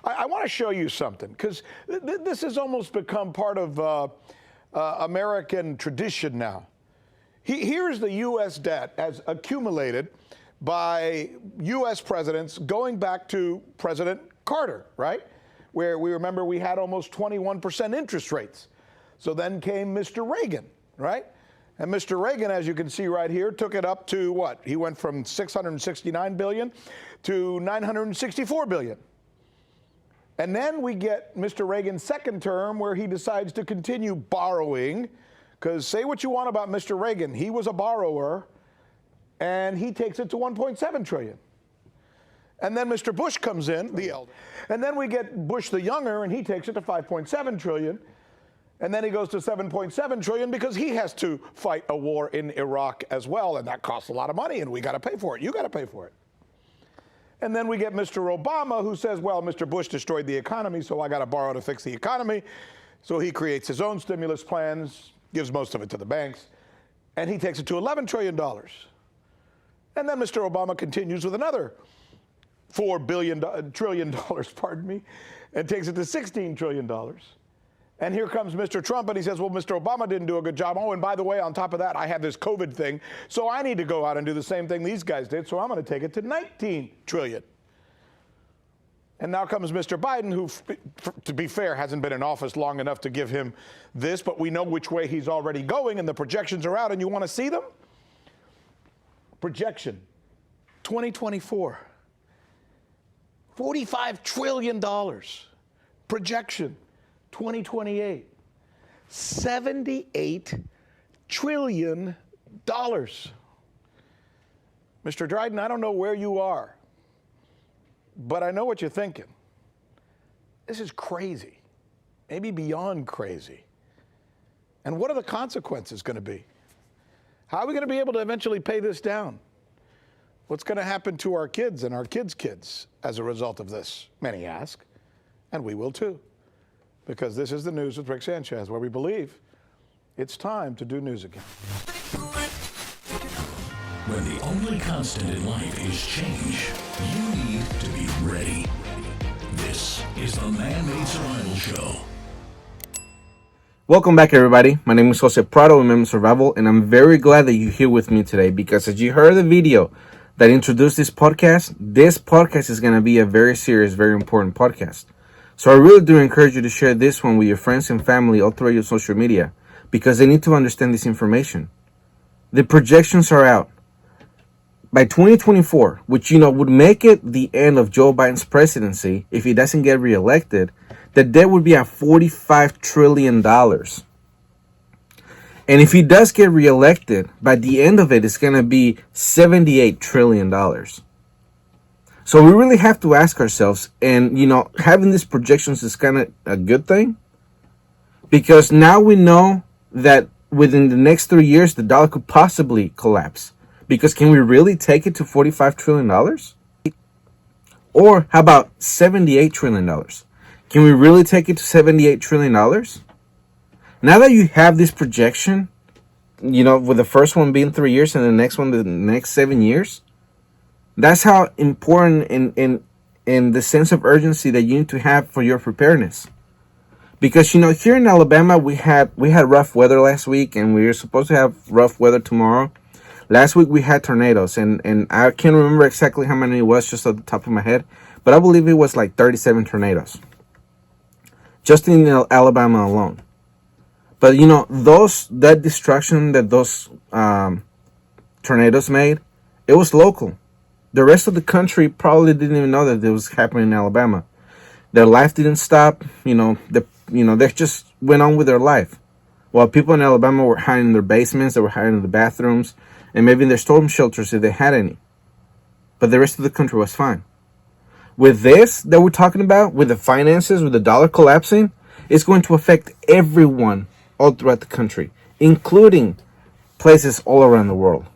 I want to show you something, because this has almost become part of American tradition now. Here's the U.S. debt as accumulated by U.S. presidents going back to President Carter, right? Where we remember we had almost 21% interest rates. So then came Mr. Reagan, right? And Mr. Reagan, as you can see right here, took it up to what? He went from $669 billion to $964 billion. And then we get Mr. Reagan's second term, where he decides to continue borrowing, because say what you want about Mr. Reagan, he was a borrower, and he takes it to $1.7 trillion. And then Mr. Bush comes in, the elder. And then we get Bush the younger, and he takes it to $5.7 trillion. And then he goes to $7.7 trillion because he has to fight a war in Iraq as well, and that costs a lot of money, and we got to pay for it. You got to pay for it. And then we get Mr. Obama, who says, well, Mr. Bush destroyed the economy, so I got to borrow to fix the economy. So he creates his own stimulus plans, gives most of it to the banks, and he takes it to $11 trillion. And then Mr. Obama continues with another $4 trillion, pardon me, and takes it to $16 trillion. And here comes Mr. Trump, and he says, well, Mr. Obama didn't do a good job. Oh, and by the way, on top of that, I have this COVID thing, so I need to go out and do the same thing these guys did, so I'm going to take it to $19 trillion. And now comes Mr. Biden, who, to be fair, hasn't been in office long enough to give him this, but we know which way he's already going, and the projections are out, and you want to see them? Projection, 2024, $45 trillion. Projection, 2028, $78 trillion. Mr. Dryden, I don't know where you are, but I know what you're thinking. This is crazy, maybe beyond crazy. And what are the consequences going to be? How are we going to be able to eventually pay this down? What's going to happen to our kids and our kids' kids as a result of this? Many ask, and we will too. Because this is the News with Rick Sanchez, where we believe it's time to do news again. When the only constant in life is change, you need to be ready. This is the Man-Made Survival Show. Welcome back, everybody. My name is Jose Prado with Man-Made Survival, and I'm very glad that you're here with me today, because as you heard the video that introduced this podcast is going to be a very serious, very important podcast. So I really do encourage you to share this one with your friends and family all through your social media, because they need to understand this information. The projections are out. By 2024, which, would make it the end of Joe Biden's presidency if he doesn't get reelected, the debt would be at $45 trillion. And if he does get reelected, by the end of it, it's going to be $78 trillion. So we really have to ask ourselves, and, having these projections is kind of a good thing, because now we know that within the next 3 years, the dollar could possibly collapse. Because can we really take it to $45 trillion? Or how about $78 trillion? Can we really take it to $78 trillion? Now that you have this projection, with the first one being 3 years and the next one the next 7 years, that's how important in the sense of urgency that you need to have for your preparedness. Because, here in Alabama, we had rough weather last week, and we're supposed to have rough weather tomorrow. Last week we had tornadoes, and I can't remember exactly how many it was just at the top of my head, but I believe it was like 37 tornadoes. Just in Alabama alone. But, that destruction that those tornadoes made, it was local. The rest of the country probably didn't even know that it was happening in Alabama. Their life didn't stop. They just went on with their life. While people in Alabama were hiding in their basements, they were hiding in the bathrooms, and maybe in their storm shelters if they had any. But the rest of the country was fine. With this that we're talking about, with the finances, with the dollar collapsing, it's going to affect everyone all throughout the country, including places all around the world.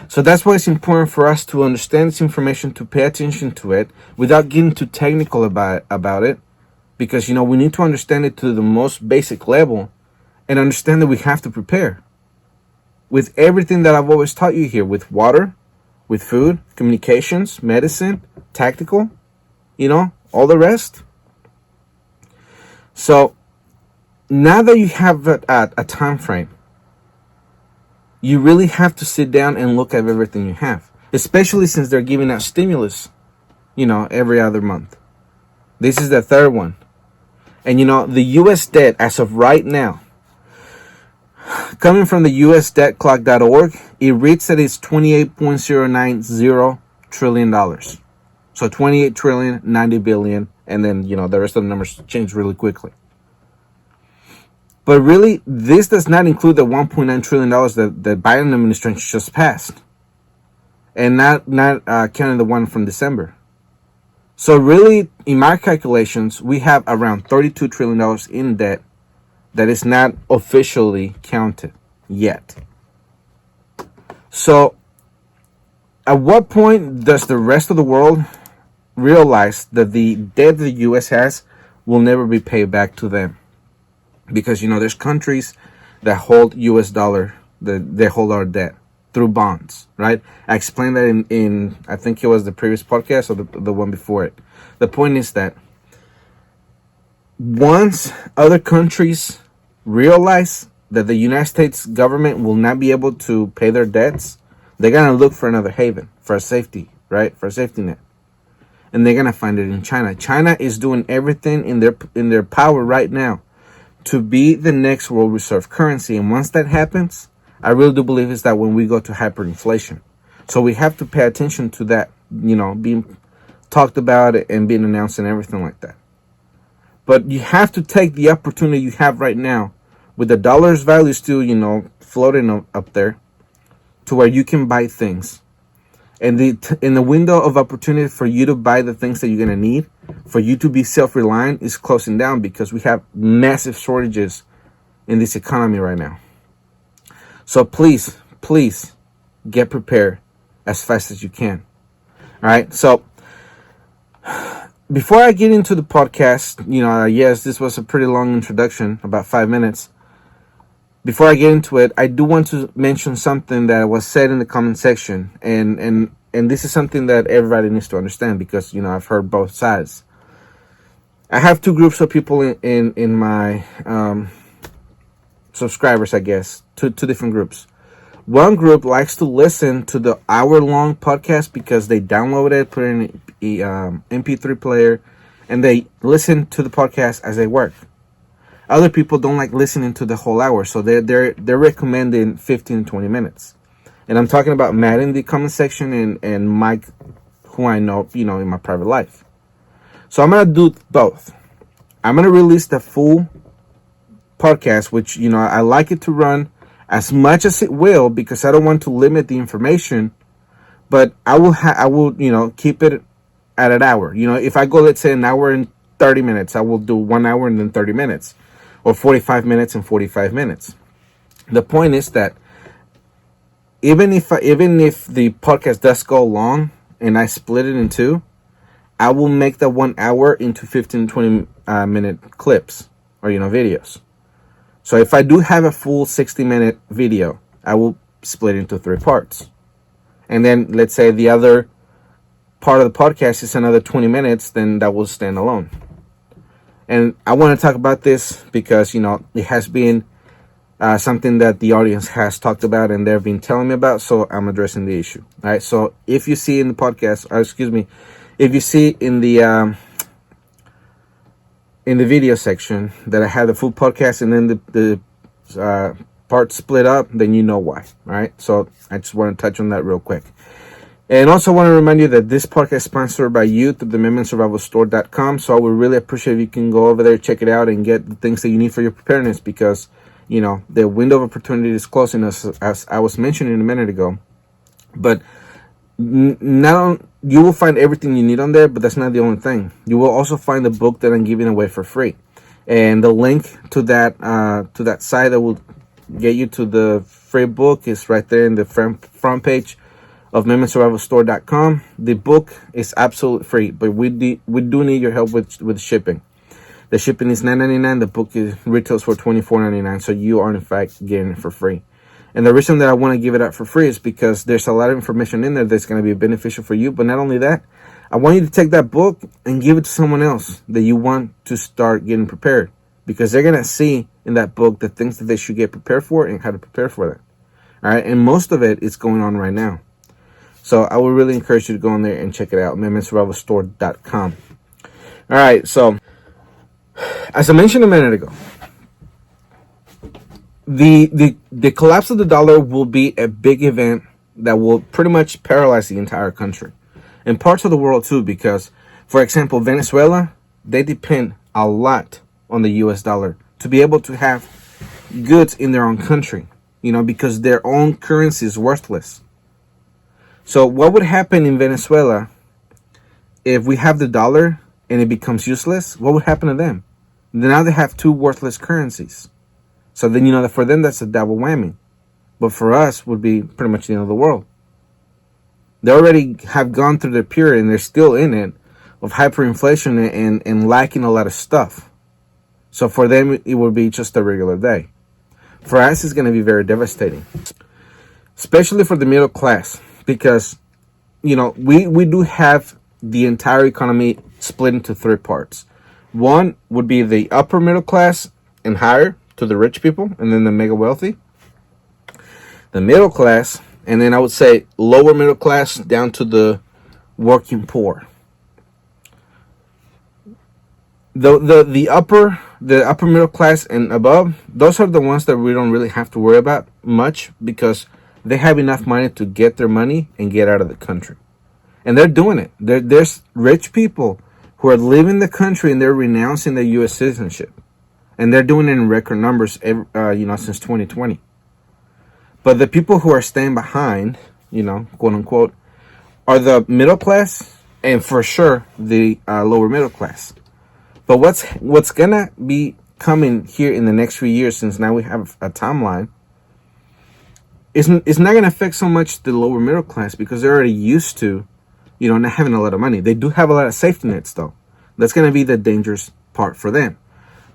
So that's why it's important for us to understand this information, to pay attention to it without getting too technical about it, because, we need to understand it to the most basic level and understand that we have to prepare. With everything that I've always taught you here, with water, with food, communications, medicine, tactical, all the rest, So now that you have a time frame, you really have to sit down and look at everything you have, especially since they're giving out stimulus, every other month. This is the third one. And the US debt as of right now, coming from the usdebtclock.org, it reads that it's $28.090 trillion. So 28 trillion, 90 billion, and then, the rest of the numbers change really quickly. But really, this does not include the $1.9 trillion that the Biden administration just passed. And not counting the one from December. So really, in my calculations, we have around $32 trillion in debt that is not officially counted yet. So at what point does the rest of the world realize that the debt the U.S. has will never be paid back to them? Because, there's countries that hold U.S. dollar, they hold our debt through bonds, right? I explained that in I think it was the previous podcast or the one before it. The point is that once other countries realize that the United States government will not be able to pay their debts, they're going to look for another haven, for a safety, right? For a safety net. And they're going to find it in China. China is doing everything in their power right now to be the next world reserve currency. And once that happens, I really do believe is that when we go to hyperinflation. So we have to pay attention to that, being talked about and being announced and everything like that. But you have to take the opportunity you have right now with the dollar's value still, floating up there to where you can buy things. And in the window of opportunity for you to buy the things that you're going to need, for you to be self-reliant, is closing down because we have massive shortages in this economy right now. So please get prepared as fast as you can. All right. So before I get into the podcast, yes, this was a pretty long introduction, about 5 minutes. Before I get into it, I do want to mention something that was said in the comment section. And this is something that everybody needs to understand because, I've heard both sides. I have two groups of people in my subscribers, I guess, two different groups. One group likes to listen to the hour-long podcast because they download it, put it in an MP3 player, and they listen to the podcast as they work. Other people don't like listening to the whole hour, so they're recommending 15 to 20 minutes. And I'm talking about Matt in the comment section and Mike, who I know, in my private life. So I'm going to do both. I'm going to release the full podcast, which, I like it to run as much as it will because I don't want to limit the information, but I will keep it at an hour. If I go, let's say, an hour and 30 minutes, I will do 1 hour and then 30 minutes, or 45 minutes and 45 minutes. The point is that even if the podcast does go long and I split it in two, I will make the 1 hour into 15, 20 minute clips or, videos. So if I do have a full 60-minute video, I will split it into 3 parts. And then let's say the other part of the podcast is another 20 minutes, then that will stand alone. And I want to talk about this because, it has been something that the audience has talked about and they've been telling me about, so I'm addressing the issue. All right, so if you see in the podcast, if you see in the video section that I have the full podcast and then the part split up, then you know why. All right, so I just want to touch on that real quick. And also want to remind you that this podcast is sponsored by you through the MidmanSurvivalStore.com. So I would really appreciate if you can go over there, check it out, and get the things that you need for your preparedness because, the window of opportunity is closing, as I was mentioning a minute ago. But now you will find everything you need on there, but that's not the only thing. You will also find the book that I'm giving away for free. And the link to that site that will get you to the free book is right there in the front page of MidmanSurvivalStore.com. The book is absolutely free, but we do need your help with shipping. The shipping is $9.99. The book retails for $24.99, so you are in fact getting it for free. And the reason that I want to give it out for free is because there's a lot of information in there that's going to be beneficial for you. But not only that, I want you to take that book and give it to someone else that you want to start getting prepared. because they're going to see in that book the things that they should get prepared for and how to prepare for that. All right. And most of it is going on right now. So I would really encourage you to go in there and check it out. ManMadeSurvivalStore.com. All right. So as I mentioned a minute ago, the collapse of the dollar will be a big event that will pretty much paralyze the entire country and parts of the world too, because, for example, Venezuela, they depend a lot on the US dollar to be able to have goods in their own country, because their own currency is worthless. So what would happen in Venezuela if we have the dollar and it becomes useless? What would happen to them? Now they have two worthless currencies. So then, for them, that's a double whammy. But for us, would be pretty much the end of the world. They already have gone through the period, and they're still in it, of hyperinflation and lacking a lot of stuff. So for them, it would be just a regular day. For us, it's going to be very devastating. Especially for the middle class. Because, we do have the entire economy split into three parts. One would be the upper middle class and higher, to the rich people, and then the mega wealthy. The middle class, and then I would say lower middle class down to the working poor. The upper middle class and above, those are the ones that we don't really have to worry about much, because they have enough money to get their money and get out of the country. And they're doing it. There's rich people who are leaving the country and they're renouncing their U.S. citizenship. And they're doing it in record numbers, since 2020. But the people who are staying behind, quote unquote, are the middle class and for sure the lower middle class. But what's gonna be coming here in the next few years, since now we have a timeline, it's not gonna affect so much the lower middle class, because they're already used to, not having a lot of money. They do have a lot of safety nets though. That's gonna be the dangerous part for them.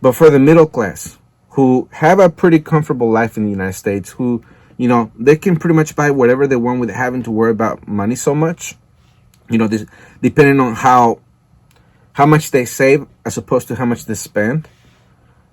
But for the middle class, who have a pretty comfortable life in the United States, who, they can pretty much buy whatever they want without having to worry about money so much, depending on how much they save as opposed to how much they spend.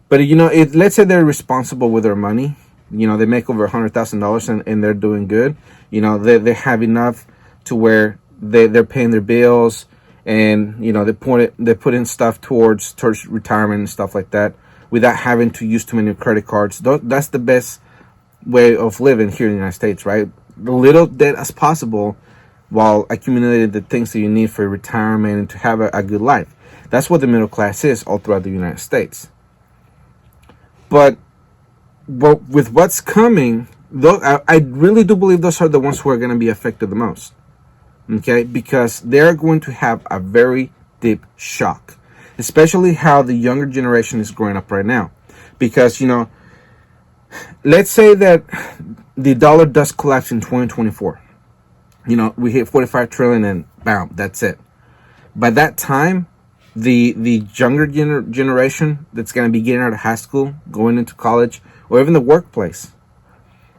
But, let's say they're responsible with their money. They make over $100,000 and they're doing good. They have enough to where they're paying their bills. And, they put in stuff towards retirement and stuff like that without having to use too many credit cards. That's the best way of living here in the United States, right? The little debt as possible while accumulating the things that you need for retirement and to have a good life. That's what the middle class is all throughout the United States. But with what's coming, I really do believe those are the ones who are going to be affected the most. Okay, because they're going to have a very deep shock, especially how the younger generation is growing up right now. Because, let's say that the dollar does collapse in 2024. We hit 45 trillion and bam, that's it. By that time, the younger generation that's going to be getting out of high school, going into college, or even the workplace,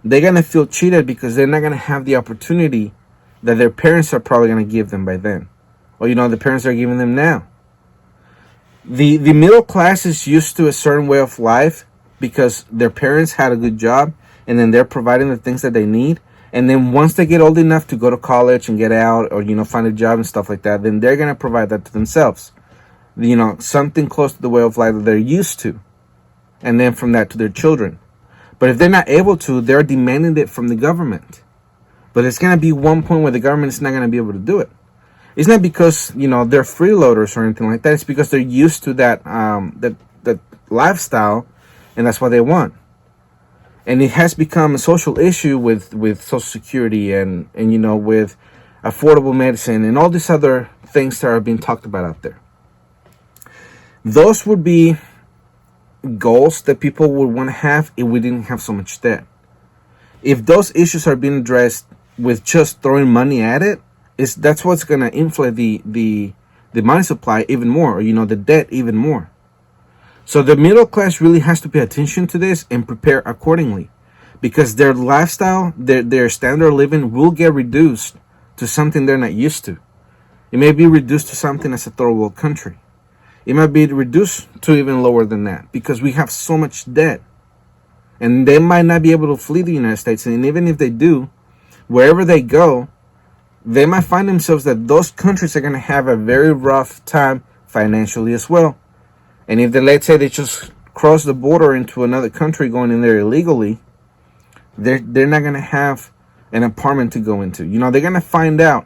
they're going to feel cheated because they're not going to have the opportunity that their parents are probably going to give them by then. Or, the parents are giving them now. The middle class is used to a certain way of life because their parents had a good job and then they're providing the things that they need. And then once they get old enough to go to college and get out or, find a job and stuff like that, then they're going to provide that to themselves. Something close to the way of life that they're used to. And then from that to their children. But if they're not able to, they're demanding it from the government. But it's going to be one point where the government is not going to be able to do it. It's not because, they're freeloaders or anything like that. It's because they're used to that lifestyle, and that's what they want. And it has become a social issue with Social Security and with affordable medicine and all these other things that are being talked about out there. Those would be goals that people would want to have if we didn't have so much debt. If those issues are being addressed with just throwing money at it, that's what's going to inflate the money supply even more, or, the debt even more. So the middle class really has to pay attention to this and prepare accordingly, because their lifestyle, their standard of living will get reduced to something they're not used to. It may be reduced to something as a third world country. It might be reduced to even lower than that because we have so much debt. And they might not be able to flee the United States. And even if they do, wherever they go, they might find themselves that those countries are going to have a very rough time financially as well. And if they, let's say they just cross the border into another country going in there illegally, they're not going to have an apartment to go into. You know, they're going to find out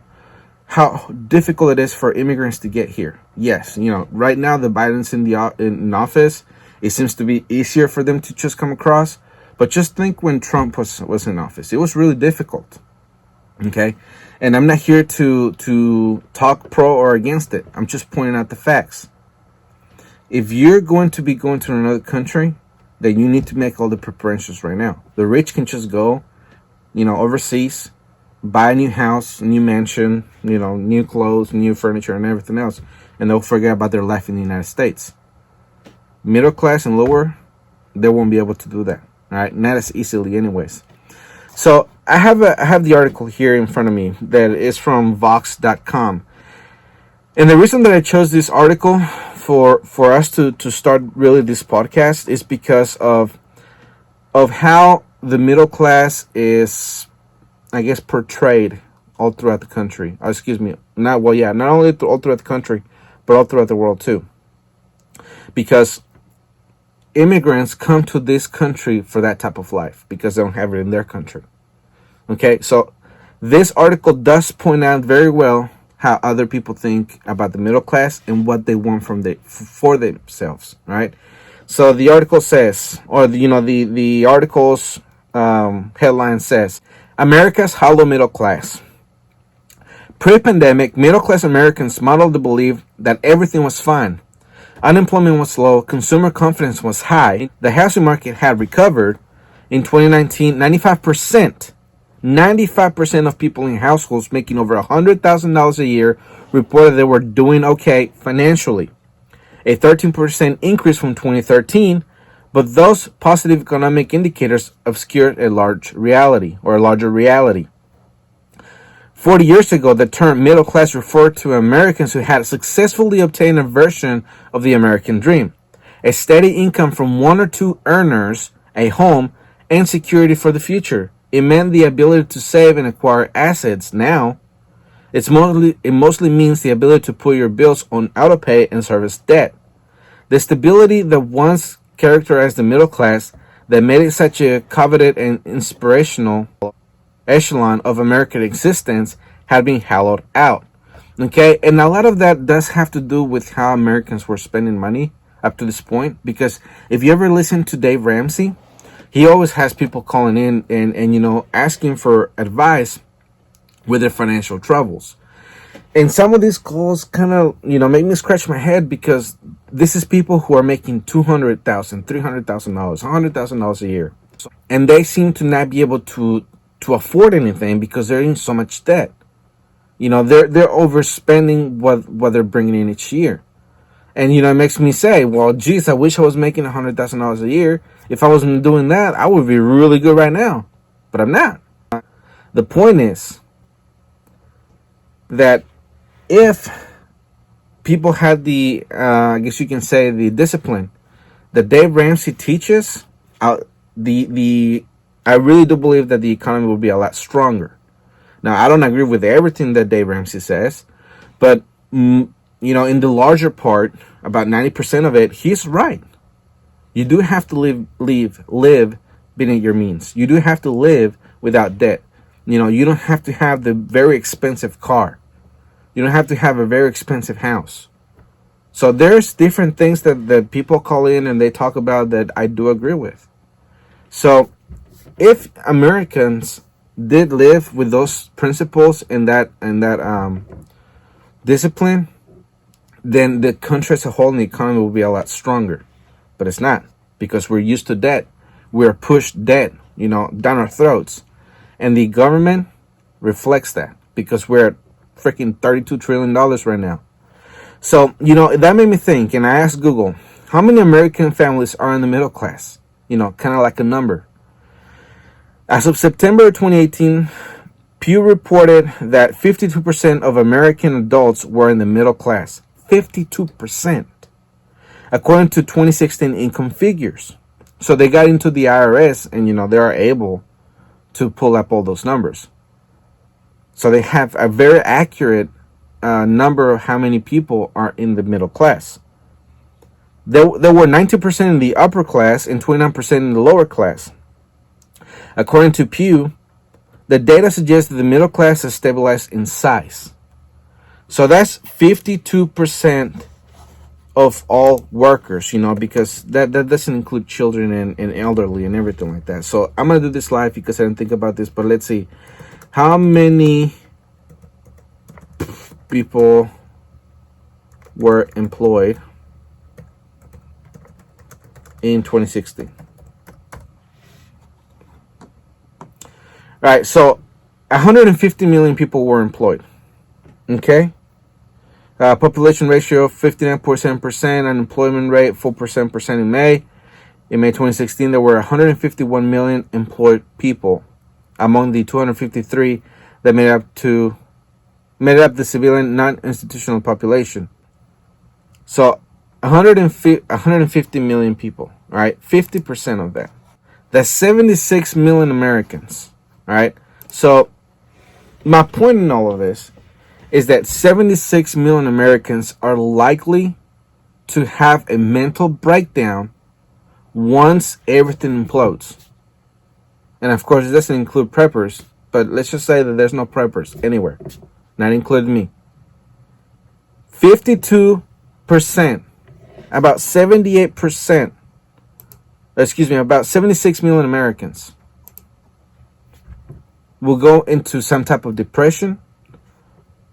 how difficult it is for immigrants to get here. Yes, you know, right now the Biden's in office. It seems to be easier for them to just come across. But just think when Trump was in office. It was really difficult. Okay? And I'm not here to talk pro or against it. I'm just pointing out the facts. If you're going to be going to another country, then you need to make all the preparations right now. The rich can just go, you know, overseas, buy a new house, a new mansion, you know, new clothes, new furniture, and everything else, and they'll forget about their life in the United States. Middle class and lower, they won't be able to do that. All right, not as easily, anyways. So I have the article here in front of me that is from Vox.com, and the reason that I chose this article for us to start really this podcast is because of how the middle class is, I guess, portrayed all throughout the country. Not only all throughout the country, but all throughout the world too. Because immigrants come to this country for that type of life because they don't have it in their country. Okay, so this article does point out very well how other people think about the middle class and what they want for themselves, right? So the article says, or the article's headline says, America's hollow middle class. Pre-pandemic, middle-class Americans modeled the belief that everything was fine. Unemployment was low, consumer confidence was high, the housing market had recovered. In 2019, 95% of people in households making over $100,000 a year reported they were doing okay financially, a 13% increase from 2013, but those positive economic indicators obscured a larger reality. 40 years ago, the term middle class referred to Americans who had successfully obtained a version of the American dream, a steady income from one or two earners, a home, and security for the future. It meant the ability to save and acquire assets. Now, it mostly means the ability to put your bills on autopay and service debt. The stability that once characterized the middle class, that made it such a coveted and inspirational echelon of American existence, had been hollowed out. Okay, and a lot of that does have to do with how Americans were spending money up to this point. Because if you ever listen to Dave Ramsey, he always has people calling in and asking for advice with their financial troubles. And some of these calls kind of, make me scratch my head, because this is people who are making $200,000, $300,000, $100,000 a year. And they seem to not be able to afford anything because they're in so much debt. They're overspending what they're bringing in each year. And, it makes me say, well, geez, I wish I was making $100,000 a year. If I wasn't doing that, I would be really good right now. But I'm not. The point is that if people had the, I guess you can say, the discipline that Dave Ramsey teaches, I really do believe that the economy will be a lot stronger. Now, I don't agree with everything that Dave Ramsey says, but, in the larger part, about 90% of it, he's right. You do have to live beneath your means. You do have to live without debt. You don't have to have the very expensive car. You don't have to have a very expensive house. So there's different things that people call in and they talk about that I do agree with. So if Americans did live with those principles and that discipline, then the country as a whole and the economy will be a lot stronger. But it's not, because we're used to debt. We're pushed debt, down our throats. And the government reflects that, because we're at freaking $32 trillion right now. So, that made me think, and I asked Google, how many American families are in the middle class? Kind of like a number. As of September 2018, Pew reported that 52% of American adults were in the middle class. 52%. according to 2016 income figures. So they got into the IRS, and they are able to pull up all those numbers. So they have a very accurate number of how many people are in the middle class. There were 19% in the upper class and 29% in the lower class. According to Pew, the data suggests that the middle class has stabilized in size. So that's 52% of all workers, because that doesn't include children and elderly and everything like that. So I'm going to do this live because I didn't think about this, but let's see. How many people were employed in 2016? All right, so 150 million people were employed. Okay? Population ratio 59.7%, unemployment rate 4% in May. In May 2016, there were 151 million employed people among the 253 that made up the civilian non-institutional population. So 150 million people, all right? 50% of that. That's 76 million Americans. All right. So my point in all of this is that 76 million Americans are likely to have a mental breakdown once everything implodes. And of course, it doesn't include preppers, but let's just say that there's no preppers anywhere, not including me. 52%, about 78%, about 76 million Americans will go into some type of depression,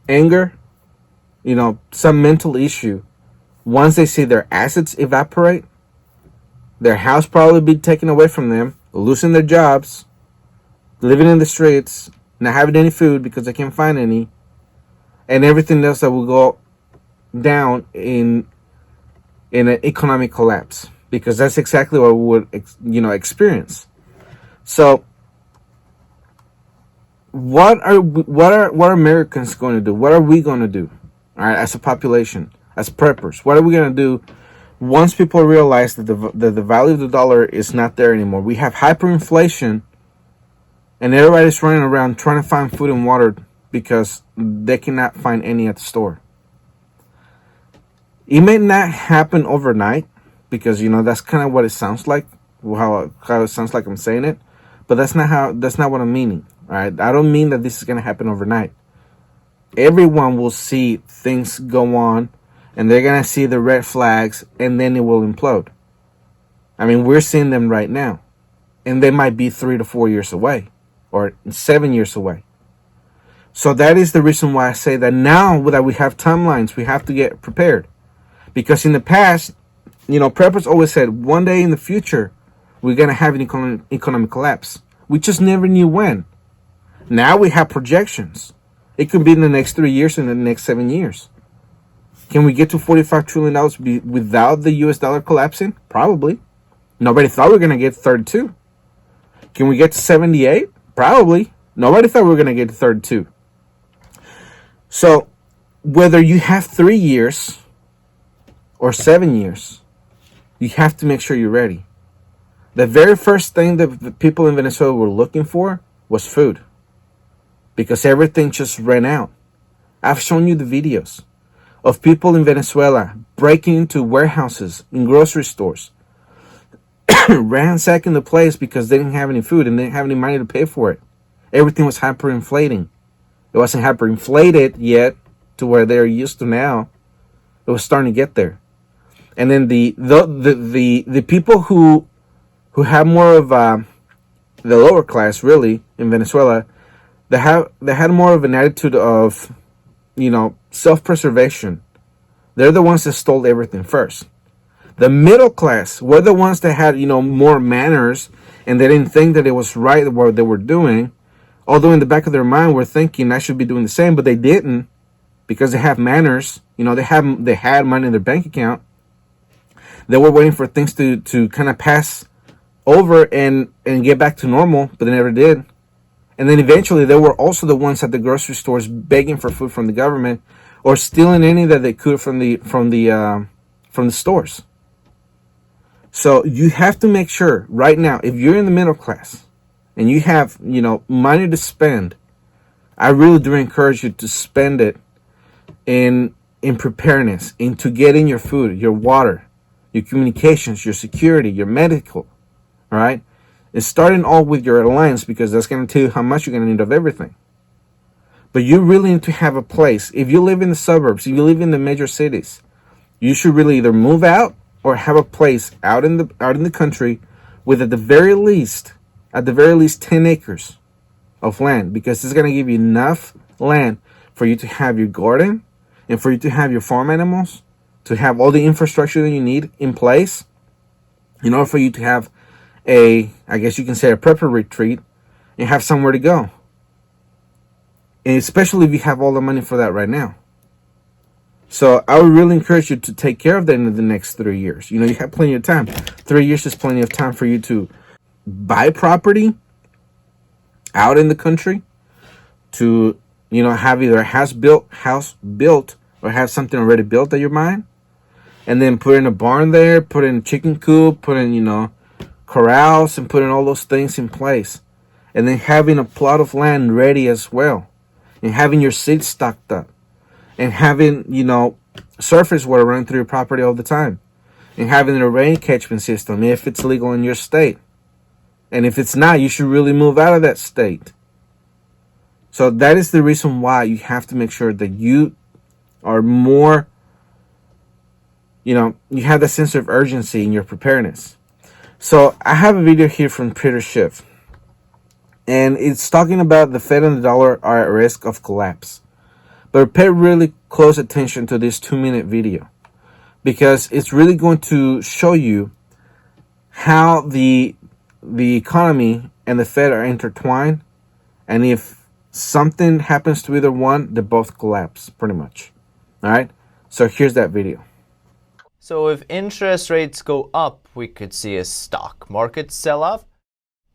anger, some mental issue once they see their assets evaporate, their house probably be taken away from them, losing their jobs, living in the streets, not having any food because they can't find any, and everything else that will go down in an economic collapse, because that's exactly what we would experience. So what are Americans going to do? What are we going to do? All right, as a population, as preppers, what are we going to do once people realize that the value of the dollar is not there anymore? We have hyperinflation, and everybody's running around trying to find food and water because they cannot find any at the store. It may not happen overnight, because that's kind of what it sounds like, how it sounds like I'm saying it, but that's not what I'm meaning. All right, I don't mean that this is going to happen overnight. Everyone will see things go on, and they're going to see the red flags, and then it will implode. I mean, we're seeing them right now, and they might be 3 to 4 years away, or 7 years away. So that is the reason why I say that now that we have timelines, we have to get prepared. Because in the past, preppers always said, one day in the future, we're going to have an economic collapse. We just never knew when. Now we have projections. It could be in the next 3 years and the next 7 years. Can we get to $45 trillion without the US dollar collapsing? Probably. Nobody thought we were going to get 32. Can we get to 78? Probably. Nobody thought we were going to get to 32. So whether you have 3 years or 7 years, you have to make sure you're ready. The very first thing that the people in Venezuela were looking for was food, because everything just ran out. I've shown you the videos of people in Venezuela breaking into warehouses, in grocery stores, ransacking the place because they didn't have any food and they didn't have any money to pay for it. Everything was hyperinflating. It wasn't hyperinflated yet to where they're used to now. It was starting to get there. And then the people who have more of the lower class, really, in Venezuela, they had more of an attitude of, self-preservation. They're the ones that stole everything first. The middle class were the ones that had, more manners, and they didn't think that it was right what they were doing. Although in the back of their mind, we're thinking I should be doing the same, but they didn't, because they have manners. They had money in their bank account. They were waiting for things to kind of pass over and get back to normal, but they never did. And then eventually they were also the ones at the grocery stores begging for food from the government, or stealing any that they could from the stores. So you have to make sure right now, if you're in the middle class and you have, money to spend, I really do encourage you to spend it in preparedness, into getting your food, your water, your communications, your security, your medical, all right? It's starting all with your alliance, because that's going to tell you how much you're going to need of everything. But you really need to have a place. If you live in the suburbs, if you live in the major cities, you should really either move out or have a place out in the country with at the very least 10 acres of land, because it's going to give you enough land for you to have your garden and for you to have your farm animals, to have all the infrastructure that you need in place in order for you to have I guess you can say, a prepper retreat and have somewhere to go. And especially if you have all the money for that right now. So I would really encourage you to take care of that in the next 3 years. You have plenty of time. 3 years is plenty of time for you to buy property out in the country, to have either a house built or have something already built that you're buying, and then put in a barn there, put in a chicken coop, put in corrals, and put in all those things in place, and then having a plot of land ready as well, and having your seeds stocked up, and having surface water running through your property all the time, and having a rain catchment system if it's legal in your state. And if it's not, you should really move out of that state. So that is the reason why you have to make sure that you are more, you have that sense of urgency in your preparedness. So I have a video here from Schiff, and it's talking about the Fed and the dollar are at risk of collapse. But pay really close attention to this 2-minute video, because it's really going to show you how the economy and the Fed are intertwined, and if something happens to either one, they both collapse, pretty much. All right, so here's that video. So if interest rates go up, we could see a stock market sell-off.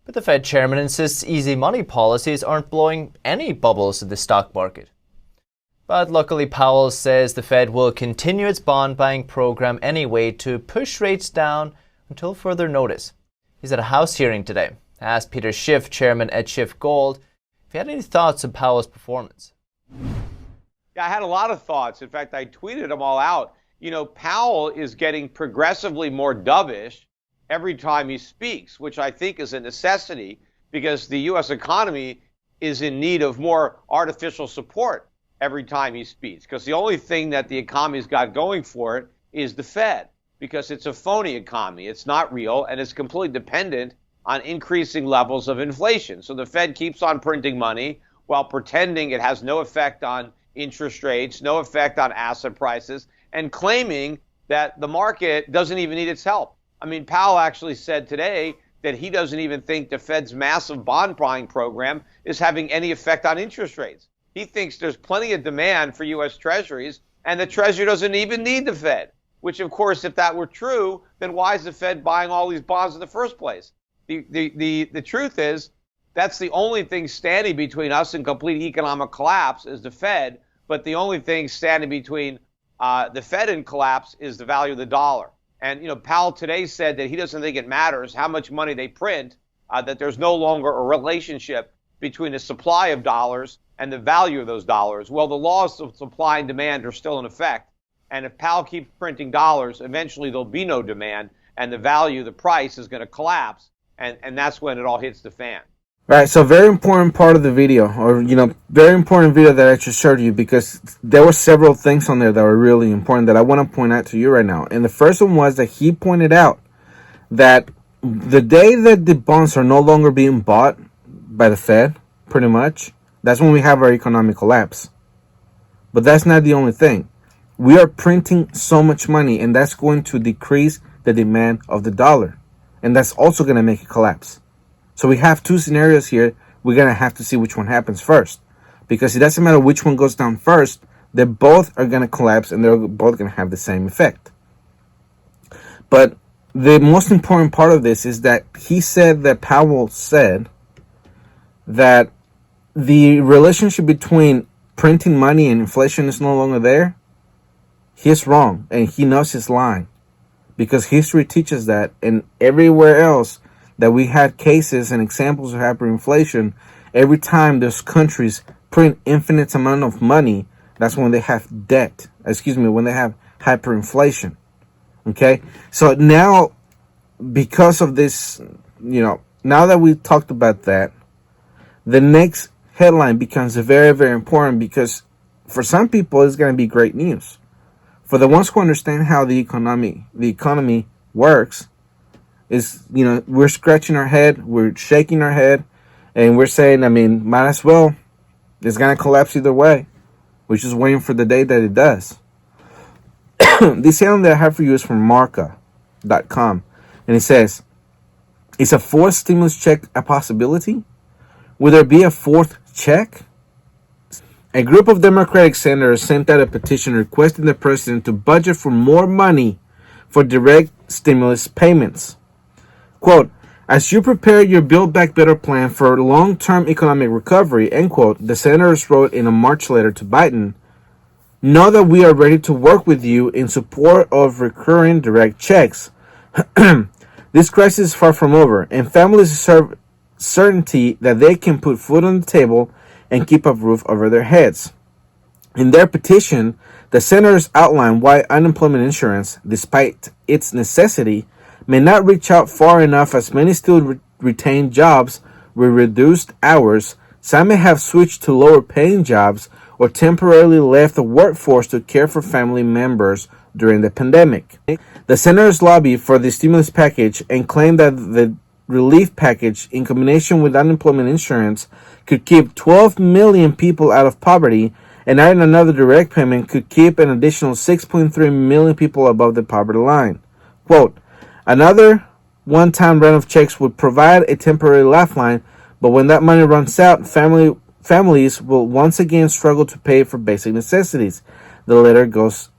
But the Fed chairman insists easy money policies aren't blowing any bubbles in the stock market. But luckily, Powell says the Fed will continue its bond buying program anyway to push rates down until further notice. He's at a House hearing today. I asked Peter Schiff, chairman at Schiff Gold, if he had any thoughts on Powell's performance. Yeah, I had a lot of thoughts. In fact, I tweeted them all out. Powell is getting progressively more dovish every time he speaks, which I think is a necessity because the U.S. economy is in need of more artificial support every time he speaks. Because the only thing that the economy's got going for it is the Fed, because it's a phony economy. It's not real, and it's completely dependent on increasing levels of inflation. So the Fed keeps on printing money while pretending it has no effect on interest rates, no effect on asset prices, and claiming that the market doesn't even need its help. I mean, Powell actually said today that he doesn't even think the Fed's massive bond buying program is having any effect on interest rates. He thinks there's plenty of demand for U.S. Treasuries, and the Treasury doesn't even need the Fed, which, of course, if that were true, then why is the Fed buying all these bonds in the first place? The truth is that's the only thing standing between us and complete economic collapse is the Fed, but the only thing standing between the Fed and collapse is the value of the dollar. And, Powell today said that he doesn't think it matters how much money they print, that there's no longer a relationship between the supply of dollars and the value of those dollars. Well, the laws of supply and demand are still in effect. And if Powell keeps printing dollars, eventually there'll be no demand and the value, the price is going to collapse. And that's when it all hits the fan. Right, so very important part of the video, or, very important video that I just showed you, because there were several things on there that were really important that I want to point out to you right now. And the first one was that he pointed out that the day that the bonds are no longer being bought by the Fed, pretty much, that's when we have our economic collapse. But that's not the only thing. We are printing so much money, and that's going to decrease the demand of the dollar. And that's also going to make it collapse. So we have two scenarios here. We're going to have to see which one happens first. Because it doesn't matter which one goes down first. They both are going to collapse and they're both going to have the same effect. But the most important part of this is that Powell said that the relationship between printing money and inflation is no longer there. He's wrong and he knows his line. because history teaches that, and everywhere else that we had cases and examples of hyperinflation, every time those countries print infinite amount of money, that's when they have debt. When they have hyperinflation. Okay? So now, because of this, now that we talked about that, the next headline becomes very, very important, because for some people it's going to be great news. For the ones who understand how the economy works, is, we're scratching our head, we're shaking our head, and we're saying, might as well. It's going to collapse either way. We're just waiting for the day that it does. This headline that I have for you is from Marca.com. And it says, is a fourth stimulus check a possibility? Will there be a fourth check? A group of Democratic senators sent out a petition requesting the president to budget for more money for direct stimulus payments. Quote, as you prepare your Build Back Better plan for long-term economic recovery, end quote, the senators wrote in a March letter to Biden, know that we are ready to work with you in support of recurring direct checks. This crisis is far from over, and families deserve certainty that they can put food on the table and keep a roof over their heads. In their petition, the senators outline why unemployment insurance, despite its necessity, may not reach out far enough, as many still retain jobs with reduced hours. Some may have switched to lower paying jobs or temporarily left the workforce to care for family members during the pandemic. The senators lobby for the stimulus package and claim that the relief package, in combination with unemployment insurance, could keep 12 million people out of poverty, and adding another direct payment could keep an additional 6.3 million people above the poverty line. Quote, another one-time round of checks would provide a temporary lifeline, but when that money runs out, families will once again struggle to pay for basic necessities. The letter goes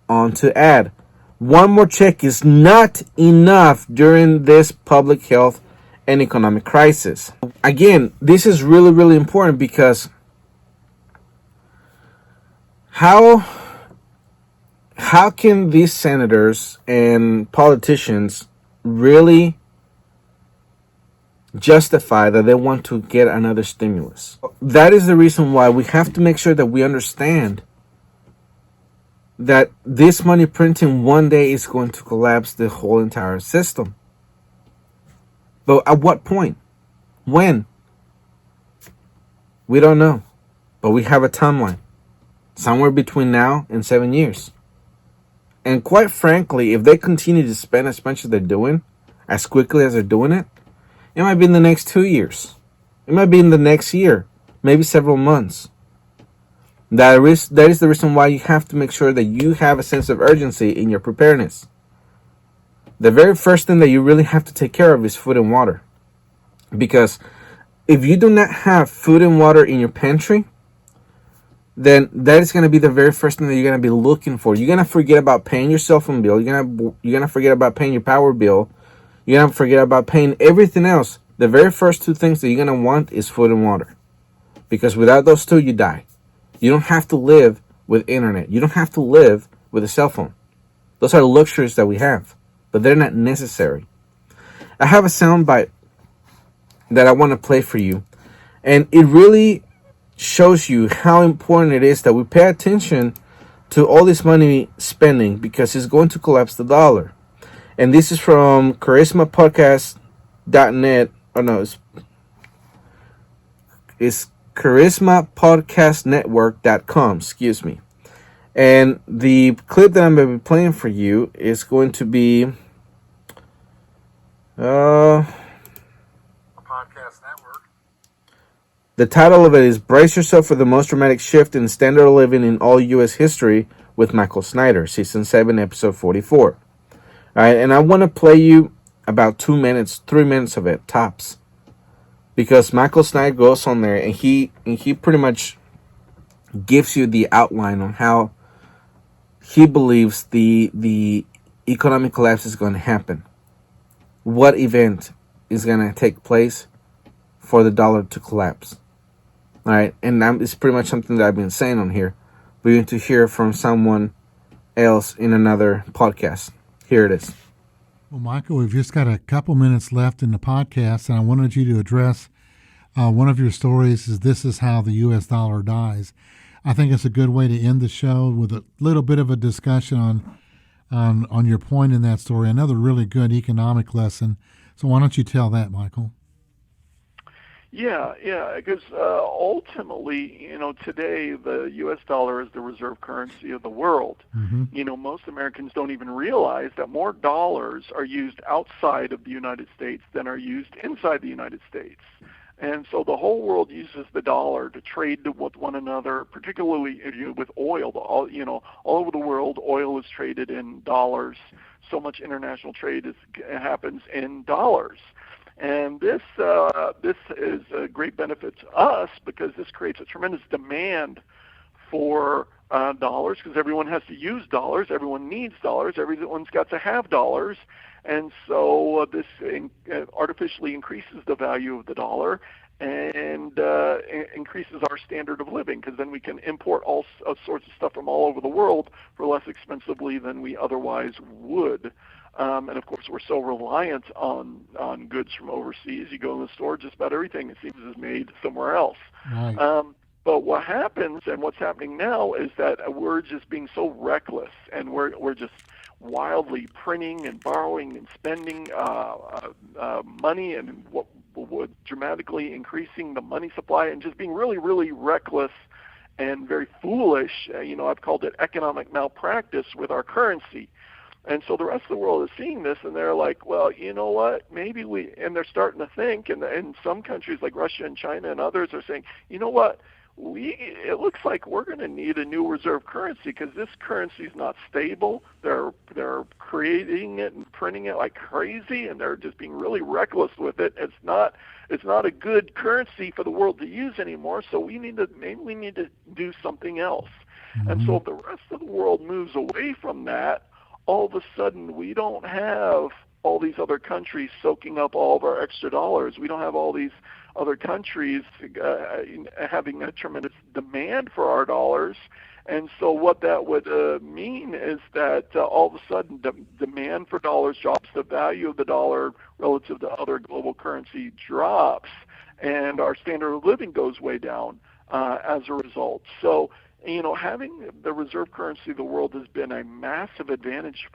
on to add, one more check is not enough during this public health and economic crisis. Again, this is really, really important, because how can these senators and politicians really justify that they want to get another stimulus? That is the reason why we have to make sure that we understand that this money printing one day is going to collapse the whole entire system. But at what point? When? We don't know. But we have a timeline. Somewhere between now and 7 years. And quite frankly, if they continue to spend as much as they're doing, as quickly as they're doing it, it might be in the next 2 years. It might be in the next year. Maybe several months. That is the reason why you have to make sure that you have a sense of urgency in your preparedness. The very first thing that you really have to take care of is food and water. Because if you do not have food and water in your pantry, then that is going to be the very first thing that you're going to be looking for. You're going to forget about paying your cell phone bill. You're going to forget about paying your power bill. You're going to forget about paying everything else. The very first two things that you're going to want is food and water. Because without those two, you die. You don't have to live with internet. You don't have to live with a cell phone. Those are luxuries that we have, but they're not necessary. I have a soundbite that I want to play for you, and it really shows you how important it is that we pay attention to all this money spending, because it's going to collapse the dollar. And this is from charismapodcast.net. Oh no, it's charismapodcastnetwork.com, excuse me. And the clip that I'm going to be playing for you is going to be podcast network. The title of it is Brace Yourself for the Most Dramatic Shift in Standard of Living in All U.S. History with Michael Snyder, Season 7, Episode 44. All right, and I want to play you about 3 minutes of it, tops. Because Michael Snyder goes on there and he pretty much gives you the outline on how he believes the economic collapse is going to happen. What event is going to take place for the dollar to collapse? All right, and it's pretty much something that I've been saying on here. We're going to hear from someone else in another podcast. Here it is. Well, Michael, we've just got a couple minutes left in the podcast, and I wanted you to address one of your stories is This Is How the U.S. Dollar Dies. I think it's a good way to end the show with a little bit of a discussion on your point in that story, another really good economic lesson. So why don't you tell that, Michael? Yeah, because ultimately, today the U.S. dollar is the reserve currency of the world. Mm-hmm. Most Americans don't even realize that more dollars are used outside of the United States than are used inside the United States. And so the whole world uses the dollar to trade with one another, particularly with oil. All over the world, oil is traded in dollars. So much international trade happens in dollars. And this is a great benefit to us because this creates a tremendous demand for dollars because everyone has to use dollars. Everyone needs dollars. Everyone's got to have dollars. And so this artificially increases the value of the dollar and increases our standard of living because then we can import all sorts of stuff from all over the world for less expensively than we otherwise would. And of course, we're so reliant on goods from overseas. You go in the store, just about everything it seems is made somewhere else. Right. But what happens, and what's happening now, is that we're just being so reckless, and we're just wildly printing and borrowing and spending money, and what dramatically increasing the money supply, and just being really, really reckless and very foolish. I've called it economic malpractice with our currency. And so the rest of the world is seeing this, and they're like, well, you know what, maybe and they're starting to think, and some countries like Russia and China and others are saying, you know what, it looks like we're going to need a new reserve currency because this currency is not stable. They're creating it and printing it like crazy, and they're just being really reckless with it. It's not a good currency for the world to use anymore, so maybe we need to do something else. Mm-hmm. And so if the rest of the world moves away from that, all of a sudden we don't have all these other countries soaking up all of our extra dollars. We don't have all these other countries having a tremendous demand for our dollars. And so what that would mean is that all of a sudden demand for dollars drops, the value of the dollar relative to other global currency drops, and our standard of living goes way down as a result. So having the reserve currency of the world has been a massive advantage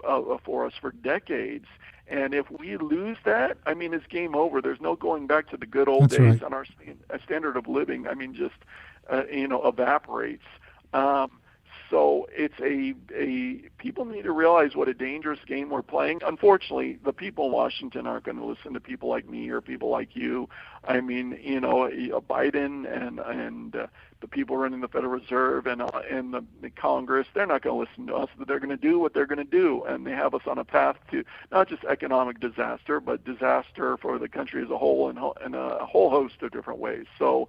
for us for decades. And if we lose that, it's game over. There's no going back to the good old That's days, right. and our standard of living, just evaporates. So it's people need to realize what a dangerous game we're playing. Unfortunately, the people in Washington aren't going to listen to people like me or people like you. Biden and the people running the Federal Reserve and the Congress, they're not going to listen to us. But they're going to do what they're going to do, and they have us on a path to not just economic disaster, but disaster for the country as a whole in a whole host of different ways. So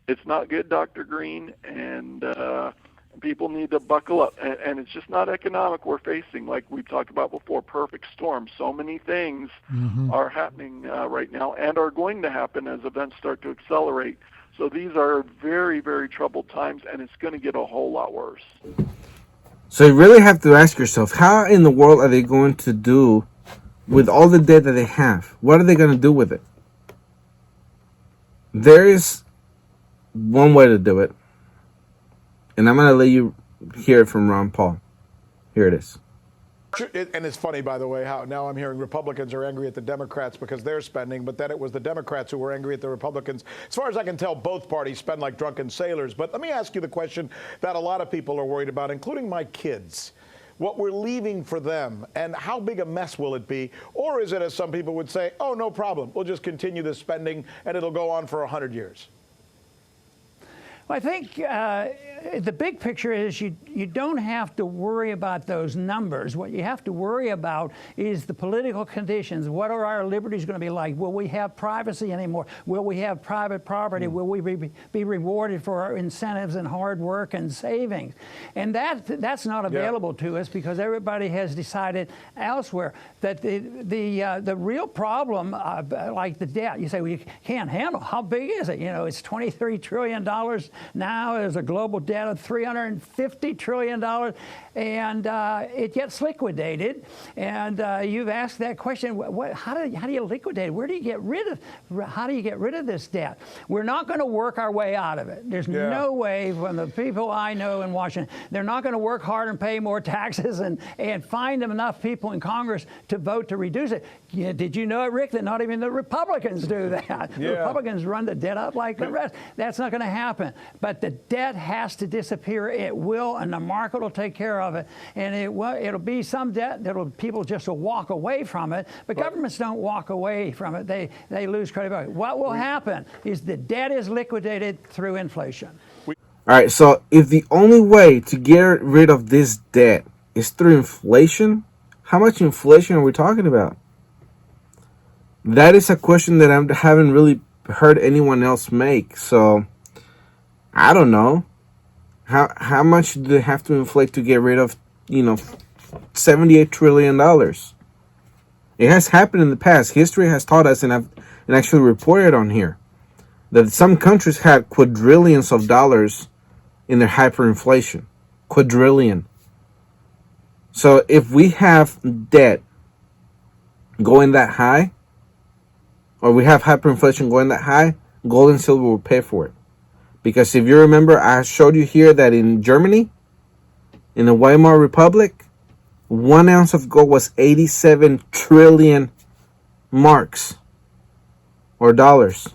it's not good, Dr. Green, and people need to buckle up. And it's just not economic we're facing, like we've talked about before, perfect storm. So many things are happening right now and are going to happen as events start to accelerate. So these are very, very troubled times, and it's going to get a whole lot worse. So you really have to ask yourself, how in the world are they going to do with all the debt that they have? What are they going to do with it? There is one way to do it. And I'm going to let you hear it from Ron Paul. Here it is. And it's funny, by the way, how now I'm hearing Republicans are angry at the Democrats because they're spending, but then it was the Democrats who were angry at the Republicans. As far as I can tell, both parties spend like drunken sailors. But let me ask you the question that a lot of people are worried about, including my kids. What we're leaving for them, and how big a mess will it be? Or is it, as some people would say, oh, no problem, we'll just continue this spending and it'll go on for 100 years? Well, I think the big picture is you don't have to worry about those numbers. What you have to worry about is the political conditions. What are our liberties going to be like? Will we have privacy anymore? Will we have private property? Will we be rewarded for our incentives and hard work and savings? And that's not available to us because everybody has decided elsewhere that the real problem, like the debt, you say, well, you can't handle. How big is it? It's $23 trillion Now there's a global debt of $350 trillion, and it gets liquidated. And you've asked that question: how do you liquidate it? Where do you get rid of? How do you get rid of this debt? We're not going to work our way out of it. There's no way. From the people I know in Washington, they're not going to work hard and pay more taxes and find them enough people in Congress to vote to reduce it. Did you know it, Rick, that not even the Republicans do that? The Republicans run the debt up like the rest. That's not going to happen. But the debt has to disappear. It will, and the market will take care of it. And it'll be some debt that people just will walk away from it. But governments don't walk away from it. They lose credibility. What will happen is the debt is liquidated through inflation. All right, so if the only way to get rid of this debt is through inflation, how much inflation are we talking about? That is a question that I haven't really heard anyone else make. So I don't know. How much do they have to inflate to get rid of, $78 trillion? It has happened in the past. History has taught us, and actually reported on here, that some countries had quadrillions of dollars in their hyperinflation. Quadrillion. So if we have debt going that high, or we have hyperinflation going that high, gold and silver will pay for it. Because if you remember, I showed you here that in Germany, in the Weimar Republic, 1 ounce of gold was 87 trillion marks or dollars.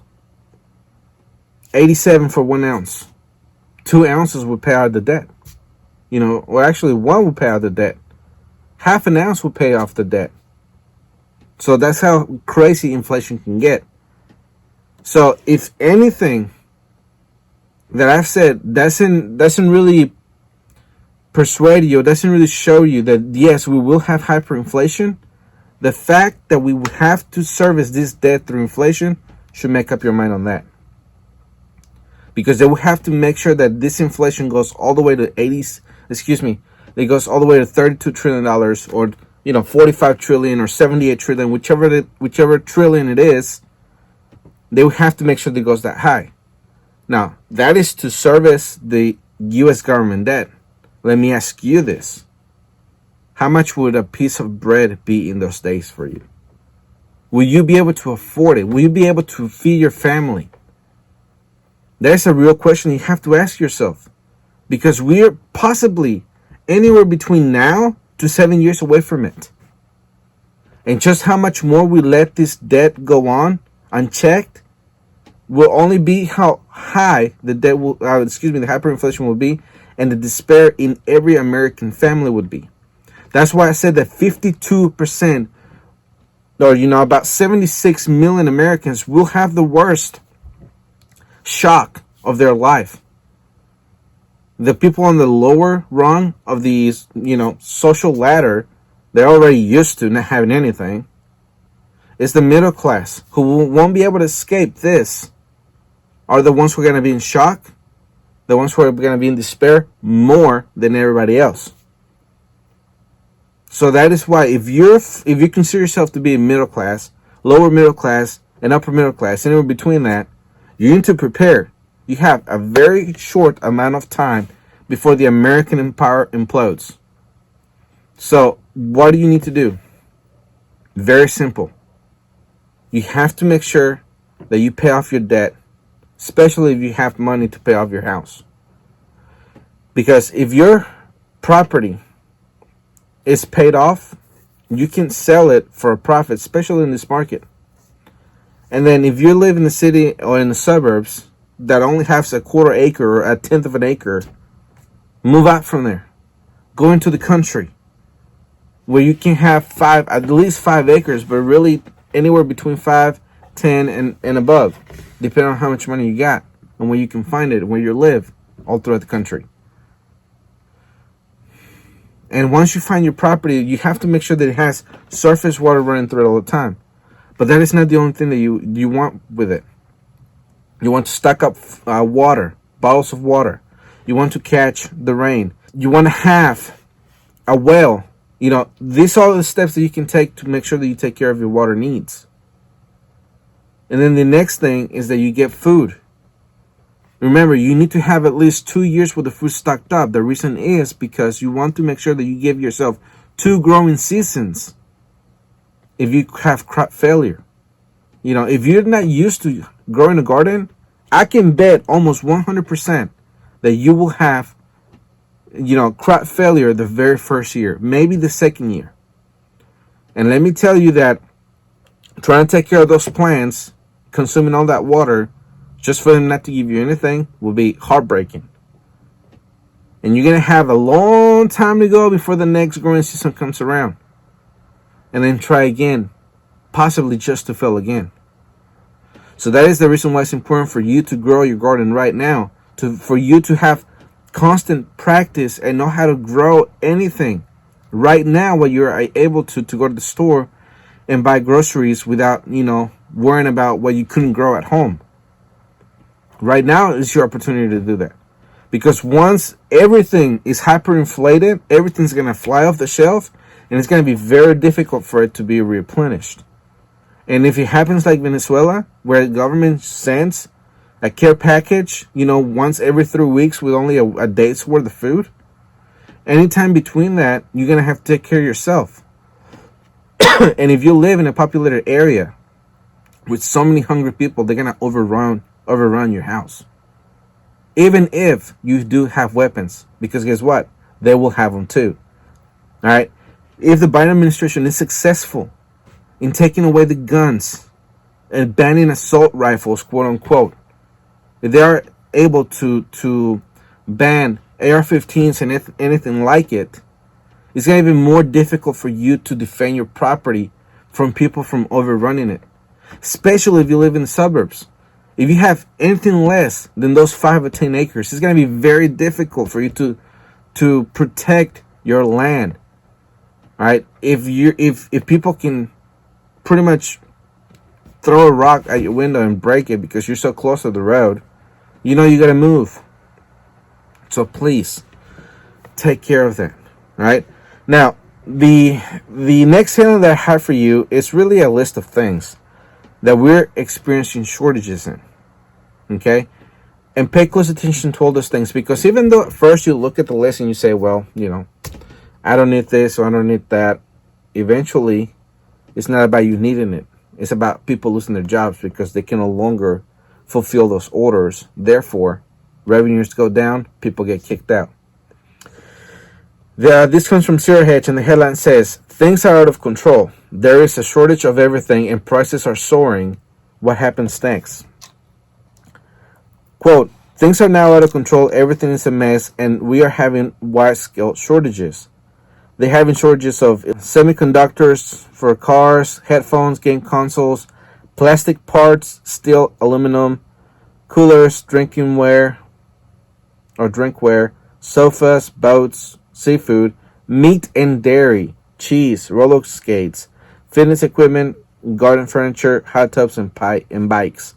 87 for 1 ounce. 2 ounces would pay out the debt. Or actually 1 would pay out the debt. Half an ounce would pay off the debt. So that's how crazy inflation can get. So if anything that I've said doesn't really persuade you, doesn't really show you that yes, we will have hyperinflation, the fact that we would have to service this debt through inflation should make up your mind on that. Because they will have to make sure that this inflation goes all the way to it goes all the way to $32 trillion or 45 trillion or 78 trillion, whichever trillion it is. They will have to make sure that it goes that high. Now, that is to service the U.S. government debt. Let me ask you this. How much would a piece of bread be in those days for you? Will you be able to afford it? Will you be able to feed your family? That's a real question you have to ask yourself. Because we're possibly anywhere between now to 7 years away from it. And just how much more we let this debt go on unchecked will only be how high the debt will, the hyperinflation will be, and the despair in every American family would be. That's why I said that 52%, or about 76 million Americans will have the worst shock of their life. The people on the lower rung of the social ladder, they're already used to not having anything. It's the middle class who won't be able to escape this. Are the ones who are going to be in shock, the ones who are going to be in despair more than everybody else. So that is why if you consider yourself to be middle class, lower middle class, and upper middle class, anywhere between that, you need to prepare. You have a very short amount of time before the American empire implodes. So what do you need to do? Very simple. You have to make sure that you pay off your debt, especially if you have money to pay off your house. Because if your property is paid off, you can sell it for a profit, especially in this market. And then if you live in the city or in the suburbs that only has a quarter acre or a tenth of an acre, move out from there. Go into the country where you can have at least 5 acres, but really anywhere between 5, 10, and above, depending on how much money you got and where you can find it, where you live, all throughout the country. And once you find your property, you have to make sure that it has surface water running through it all the time. But that is not the only thing that you want with it. You want to stock up water, bottles of water. You want to catch the rain. You want to have a well. These are all the steps that you can take to make sure that you take care of your water needs. And then the next thing is that you get food. Remember, you need to have at least 2 years worth of food stocked up. The reason is because you want to make sure that you give yourself 2 growing seasons if you have crop failure. You know, if you're not used to growing a garden, I can bet almost 100% that you will have, crop failure the very first year, maybe the second year. And let me tell you that trying to take care of those plants, consuming all that water, just for them not to give you anything, will be heartbreaking. And you're going to have a long time to go before the next growing season comes around. And then try again, possibly just to fail again. So that is the reason why it's important for you to grow your garden right now, for you to have constant practice and know how to grow anything right now while you're able to go to the store and buy groceries without, worrying about what you couldn't grow at home. Right now is your opportunity to do that. Because once everything is hyperinflated, everything's going to fly off the shelf, and it's going to be very difficult for it to be replenished. And if it happens like Venezuela, where the government sends a care package, once every 3 weeks with only a day's worth of food, anytime between that, you're going to have to take care of yourself. And if you live in a populated area with so many hungry people, they're going to overrun your house. Even if you do have weapons, because guess what? They will have them too. All right. If the Biden administration is successful in taking away the guns and banning assault rifles, quote unquote, if they are able to ban AR-15s and anything like it, it's going to be more difficult for you to defend your property from people from overrunning it, especially if you live in the suburbs. If you have anything less than those 5 or 10 acres, it's going to be very difficult for you to protect your land. All right, if people can pretty much throw a rock at your window and break it because you're so close to the road, you got to move. So please take care of that. All right. Now, the next headline that I have for you is really a list of things that we're experiencing shortages in. Okay? And pay close attention to all those things, because even though at first you look at the list and you say, well, I don't need this or I don't need that, eventually it's not about you needing it. It's about people losing their jobs because they can no longer fulfill those orders. Therefore, revenues go down, people get kicked out. This comes from Zero Hedge, and the headline says, "Things are out of control. There is a shortage of everything and prices are soaring. What happens next?" Quote, "Things are now out of control. Everything is a mess, and we are having wide-scale shortages. They're having shortages of semiconductors for cars, headphones, game consoles, plastic parts, steel, aluminum, coolers, drinkware, sofas, boats, seafood, meat and dairy, cheese, roller skates, fitness equipment, garden furniture, hot tubs, and bikes."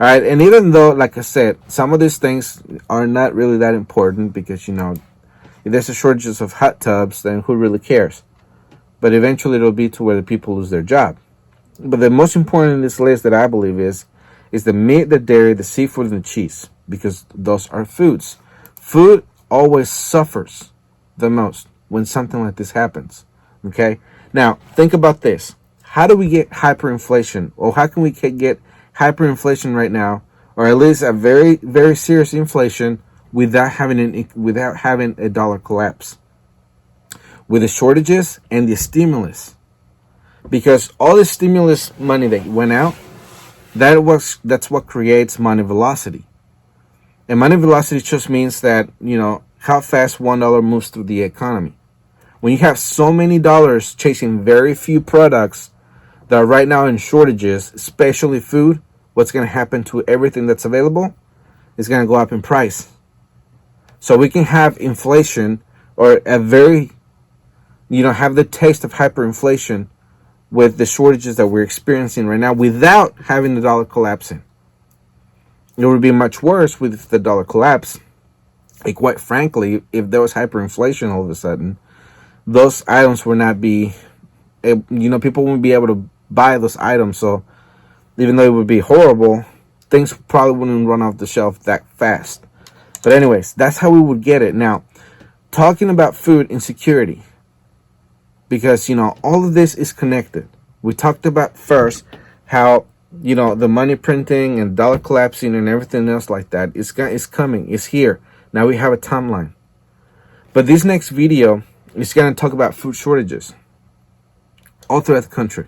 All right, and even though, like I said, some of these things are not really that important because, if there's a shortage of hot tubs, then who really cares? But eventually it'll be to where the people lose their job. But the most important in this list that I believe is the meat, the dairy, the seafood, and the cheese, because those are foods. Food always suffers the most when something like this happens. Okay? Now, think about this. How do we get hyperinflation? Or how can we get hyperinflation right now, or at least a very, very serious inflation without having a dollar collapse? With the shortages and the stimulus. Because all the stimulus money that went out, that's what creates money velocity. And money velocity just means that, how fast $1 moves through the economy. When you have so many dollars chasing very few products that are right now in shortages, especially food, what's going to happen to everything that's available is going to go up in price. So we can have inflation, or have the taste of hyperinflation with the shortages that we're experiencing right now without having the dollar collapsing. It would be much worse with the dollar collapse. And quite frankly, if there was hyperinflation all of a sudden, those items would not be, people wouldn't be able to buy those items. So even though it would be horrible, things probably wouldn't run off the shelf that fast. But anyways, that's how we would get it. Now, talking about food insecurity, because, all of this is connected. We talked about first how, the money printing and dollar collapsing and everything else like that is coming. It's here. Now we have a timeline. But this next video is going to talk about food shortages all throughout the country.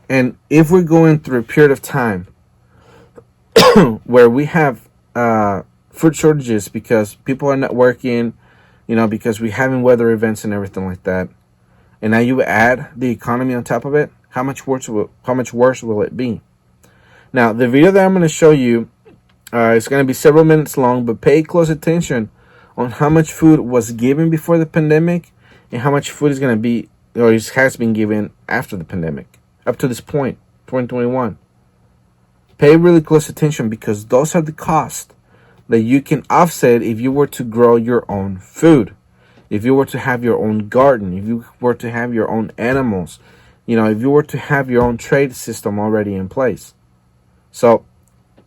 And if we're going through a period of time where we have food shortages because people are not working, because we're having weather events and everything like that, and now you add the economy on top of it, how much worse will it be? Now, the video that I'm going to show you is going to be several minutes long, but pay close attention on how much food was given before the pandemic and how much food is going to be, or has been given after the pandemic, up to this point, 2021. Pay really close attention, because those are the costs that you can offset if you were to grow your own food, if you were to have your own garden, if you were to have your own animals, if you were to have your own trade system already in place. So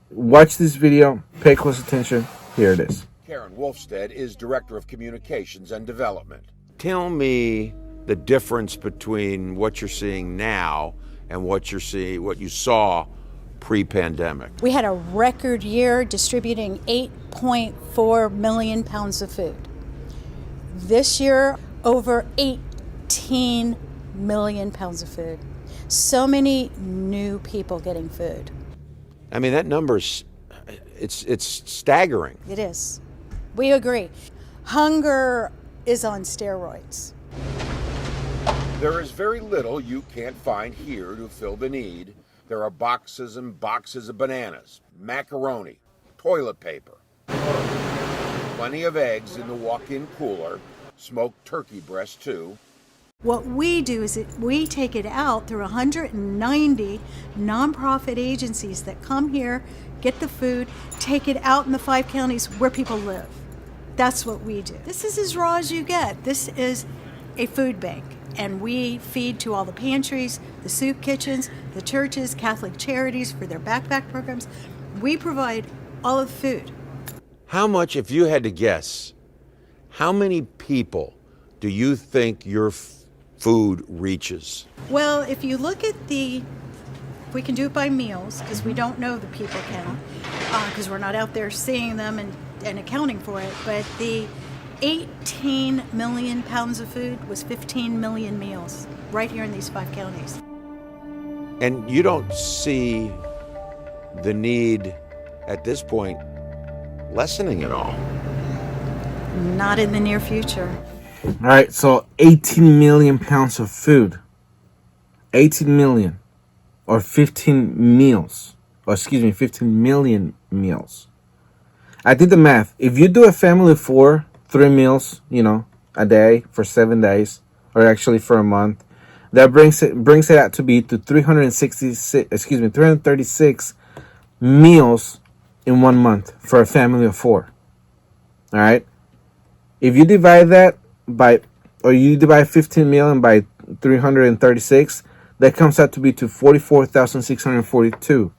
watch this video, pay close attention. Here it is. Karen Wolfstead is Director of Communications and Development. Tell me the difference between what you're seeing now and what you saw pre-pandemic. We had a record year distributing 8.4 million pounds of food. This year, over 18 million pounds of food. So many new people getting food. I mean, that number's, it's staggering. It is. We agree. Hunger is on steroids. There is very little you can't find here to fill the need. There are boxes and boxes of bananas, macaroni, toilet paper, plenty of eggs in the walk-in cooler, smoked turkey breast too. What we do is we take it out through 190 nonprofit agencies that come here, get the food, take it out in the 5 counties where people live. That's what we do. This is as raw as you get. This is a food bank, and we feed to all the pantries, the soup kitchens, the churches, Catholic charities for their backpack programs. We provide all of the food. How much, if you had to guess, how many people do you think your food reaches? Well, if you look at if we can do it by meals, because we don't know the people count, because we're not out there seeing them and accounting for it, but the 18 million pounds of food was 15 million meals right here in these 5 counties. And you don't see the need at this point lessening at all? Not in the near future. All right, so 18 million pounds of food. 18 million. Or 15 meals. Or 15 million meals. I did the math. If you do a family of 4, 3 meals, a day for 7 days, or actually for a month, that brings it out to be to 336 meals in 1 month for a family of 4. All right. If you divide that you divide 15 million by 336, that comes out to be to 44,642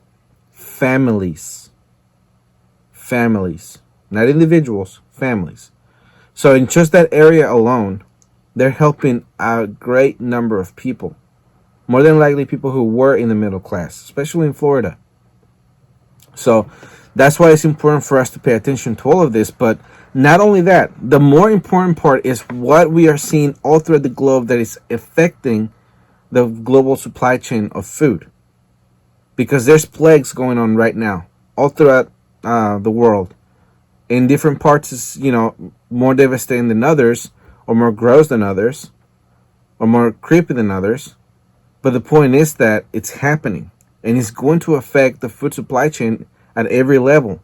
families. Families, not individuals, families. So in just that area alone, they're helping a great number of people. More than likely people who were in the middle class, especially in Florida. So that's why it's important for us to pay attention to all of this. But not only that, the more important part is what we are seeing all throughout the globe that is affecting the global supply chain of food. Because there's plagues going on right now, all throughout the world. In different parts, is more devastating than others, or more gross than others, or more creepy than others. But the point is that it's happening, and it's going to affect the food supply chain at every level.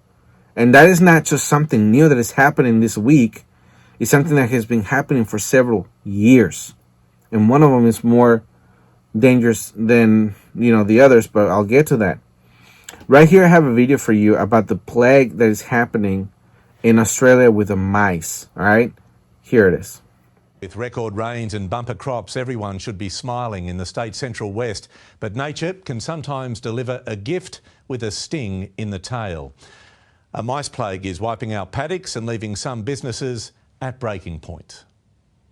And that is not just something new that is happening this week. It's something that has been happening for several years. And one of them is more dangerous than, the others, but I'll get to that. Right here I have a video for you about the plague that is happening in Australia with the mice. All right? Here it is. With record rains and bumper crops, everyone should be smiling in the state's central west. But nature can sometimes deliver a gift with a sting in the tail. A mice plague is wiping out paddocks and leaving some businesses at breaking point.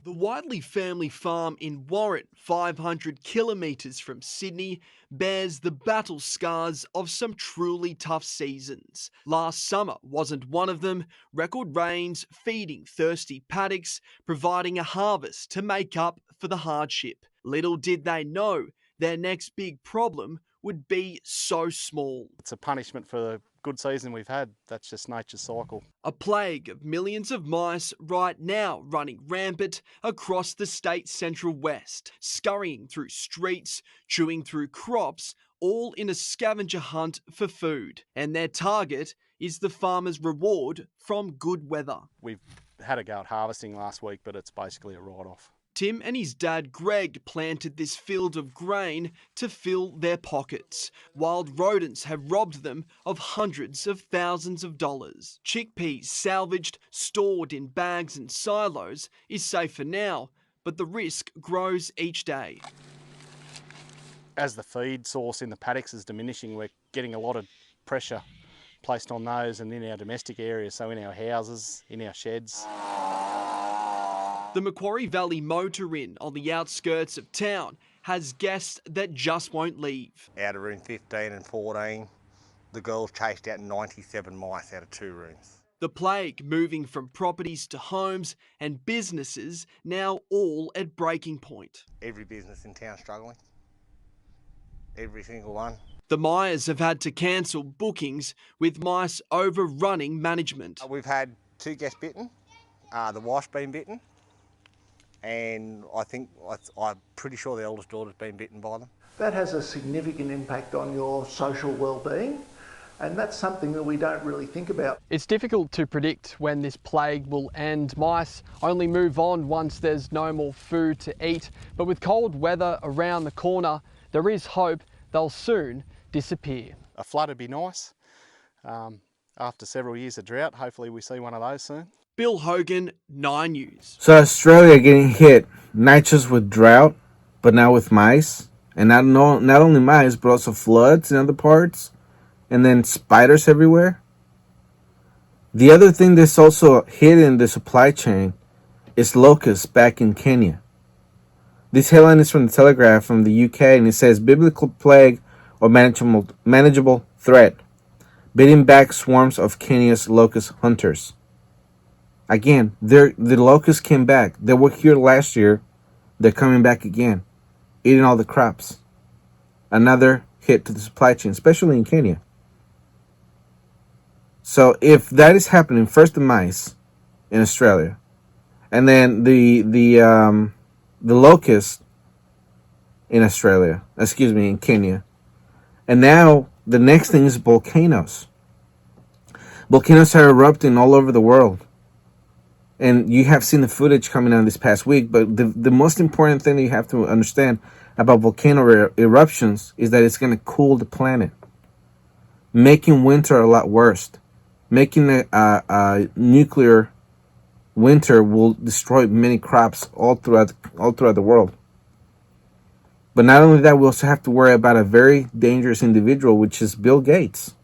The Whiteley family farm in Warren, 500 kilometres from Sydney, bears the battle scars of some truly tough seasons. Last summer wasn't one of them. Record rains feeding thirsty paddocks, providing a harvest to make up for the hardship. Little did they know their next big problem would be so small. It's a punishment for the good season we've had. That's just nature's cycle. A plague of millions of mice right now running rampant across the state's central west, scurrying through streets, chewing through crops, all in a scavenger hunt for food. And their target is the farmer's reward from good weather. We've had a go at harvesting last week, but it's basically a write-off. Tim and his dad Greg planted this field of grain to fill their pockets. Wild rodents have robbed them of hundreds of thousands of dollars. Chickpeas salvaged, stored in bags and silos is safe for now, but the risk grows each day. As the feed source in the paddocks is diminishing, we're getting a lot of pressure placed on those and in our domestic areas, so in our houses, in our sheds. The Macquarie Valley Motor Inn on the outskirts of town has guests that just won't leave. Out of room 15 and 14, the girls chased out 97 mice out of 2 rooms. The plague moving from properties to homes and businesses now all at breaking point. Every business in town struggling. Every single one. The Myers have had to cancel bookings with mice overrunning management. We've had 2 guests bitten, the wife's been bitten, and I'm pretty sure the eldest daughter's been bitten by them. That has a significant impact on your social well-being, and that's something that we don't really think about. It's difficult to predict when this plague will end. Mice only move on once there's no more food to eat, but with cold weather around the corner, there is hope they'll soon disappear. A flood would be nice. After several years of drought, hopefully we see one of those soon. Bill Hogan, 9 News. So Australia getting hit not just with drought, but now with mice. And not only mice, but also floods in other parts. And then spiders everywhere. The other thing that's also hit in the supply chain is locusts back in Kenya. This headline is from the Telegraph from the UK, and it says, Biblical plague or manageable threat, beating back swarms of Kenya's locust hunters. Again, the locusts came back. They were here last year. They're coming back again, eating all the crops. Another hit to the supply chain, especially in Kenya. So if that is happening, first the mice in Australia, and then the locust in in Kenya, and now the next thing is volcanoes. Volcanoes are erupting all over the world. And you have seen the footage coming out this past week, but the most important thing that you have to understand about volcano eruptions is that it's going to cool the planet, making winter a lot worse. Making a nuclear winter will destroy many crops all throughout the world. But not only that, we also have to worry about a very dangerous individual, which is Bill Gates.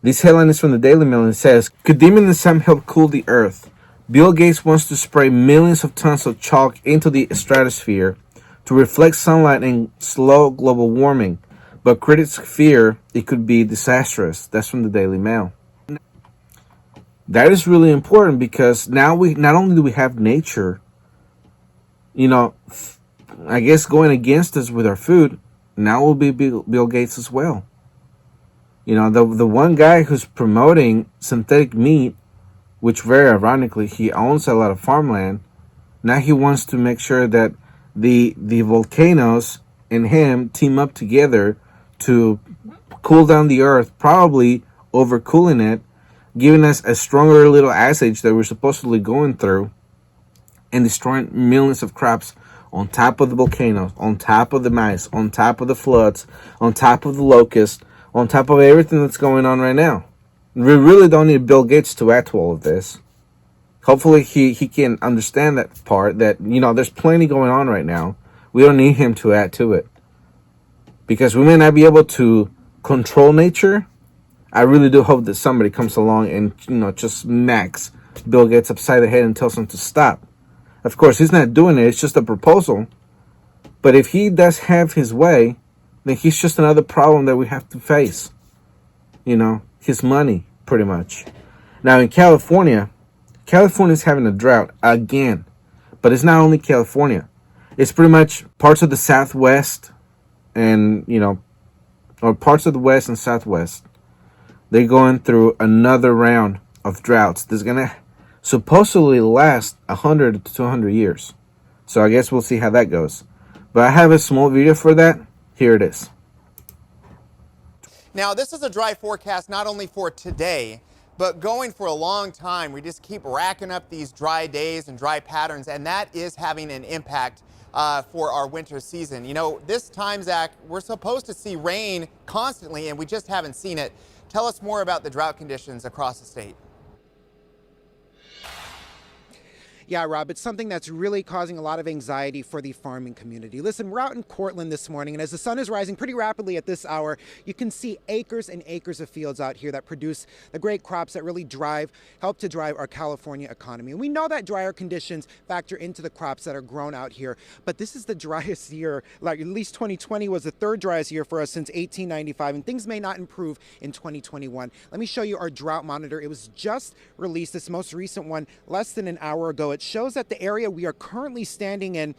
This headline is from the Daily Mail and it says, Could demon and Sam help cool the earth? Bill Gates wants to spray millions of tons of chalk into the stratosphere to reflect sunlight and slow global warming, but critics fear it could be disastrous. That's from the Daily Mail. That is really important because now not only do we have nature, I guess going against us with our food, now will be Bill Gates as well. The one guy who's promoting synthetic meat, which very ironically, he owns a lot of farmland. Now he wants to make sure that the volcanoes and him team up together to cool down the earth, probably overcooling it, giving us a stronger little ice age that we're supposedly going through, and destroying millions of crops on top of the volcanoes, on top of the mice, on top of the floods, on top of the locusts, on top of everything that's going on right now. We really don't need Bill Gates to add to all of this. Hopefully he can understand that part, that, you know, there's plenty going on right now. We don't need him to add to it. Because we may not be able to control nature. I really do hope that somebody comes along and, you know, just smacks Bill Gates upside the head and tells him to stop. Of course, he's not doing it. It's just a proposal. But if he does have his way, then he's just another problem that we have to face. You know, his money, pretty much. Now, in California is having a drought again. But it's not only California. It's pretty much parts of the Southwest and, you know, or parts of the West and Southwest. They're going through another round of droughts. This is going to supposedly last 100 to 200 years. So I guess we'll see how that goes. But I have a small video for that. Here it is. Now, this is a dry forecast not only for today, but going for a long time. We just keep racking up these dry days and dry patterns, and that is having an impact for our winter season. You know, this time, Zach, we're supposed to see rain constantly, and we just haven't seen it. Tell us more about the drought conditions across the state. Yeah, Rob, it's something that's really causing a lot of anxiety for the farming community. Listen, we're out in Cortland this morning, and as the sun is rising pretty rapidly at this hour, you can see acres and acres of fields out here that produce the great crops that really help to drive our California economy. And we know that drier conditions factor into the crops that are grown out here, but this is the driest year, like at least 2020 was the third driest year for us since 1895, and things may not improve in 2021. Let me show you our drought monitor. It was just released, this most recent one, less than an hour ago. It shows that the area we are currently standing in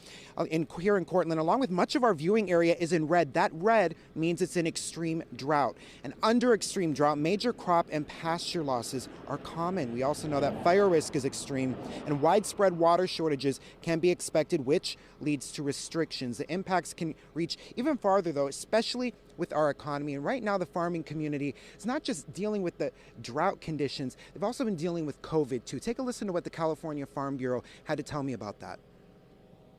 here in Cortland, along with much of our viewing area, is in red. That red means it's an extreme drought. And under extreme drought, major crop and pasture losses are common. We also know that fire risk is extreme, and widespread water shortages can be expected, which leads to restrictions. The impacts can reach even farther, though, especially with our economy. And right now, the farming community is not just dealing with the drought conditions, they've also been dealing with COVID too. Take a listen to what the California Farm Bureau had to tell me about that.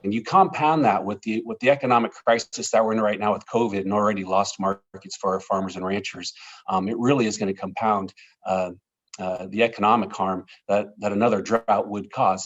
And you compound that with the economic crisis that we're in right now with COVID and already lost markets for our farmers and ranchers, it really is going to compound the economic harm that another drought would cause.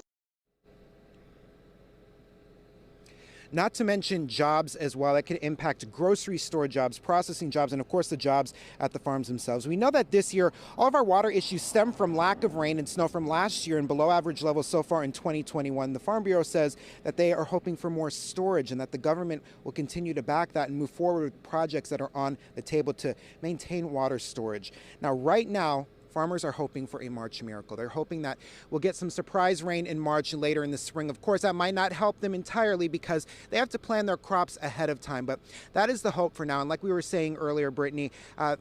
Not to mention jobs as well. That could impact grocery store jobs, processing jobs, and of course the jobs at the farms themselves. We know that this year, all of our water issues stem from lack of rain and snow from last year and below average levels so far in 2021. The Farm Bureau says that they are hoping for more storage and that the government will continue to back that and move forward with projects that are on the table to maintain water storage. Now, right now, farmers are hoping for a March miracle. They're hoping that we'll get some surprise rain in March and later in the spring. Of course, that might not help them entirely because they have to plan their crops ahead of time, but that is the hope for now. And like we were saying earlier, Brittany,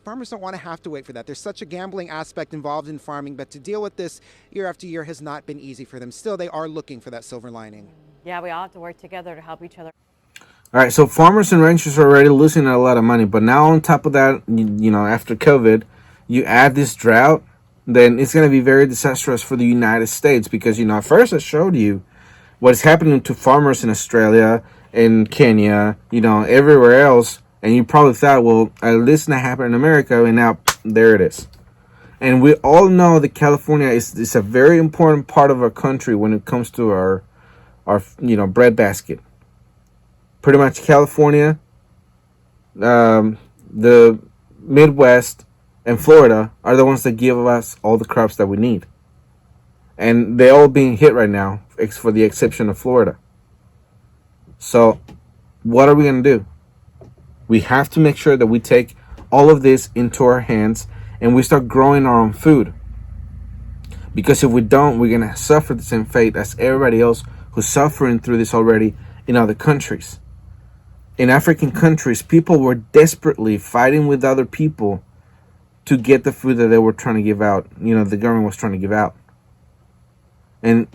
farmers don't want to have to wait for that. There's such a gambling aspect involved in farming, but to deal with this year after year has not been easy for them. Still, they are looking for that silver lining. Yeah, we all have to work together to help each other. All right, so farmers and ranchers are already losing a lot of money, but now on top of that, you know, after COVID, you add this drought, then it's going to be very disastrous for the United States because, you know, at first I showed you what is happening to farmers in Australia, in Kenya, you know, everywhere else, and you probably thought, well, at least not happen in America, and now there it is. And we all know that California is a very important part of our country when it comes to our you know, breadbasket. Pretty much California, the Midwest, and Florida are the ones that give us all the crops that we need. And they're all being hit right now, for the exception of Florida. So what are we going to do? We have to make sure that we take all of this into our hands and we start growing our own food. Because if we don't, we're going to suffer the same fate as everybody else who's suffering through this already in other countries. In African countries, people were desperately fighting with other people to get the food that they were trying to give out, you know, the government was trying to give out. And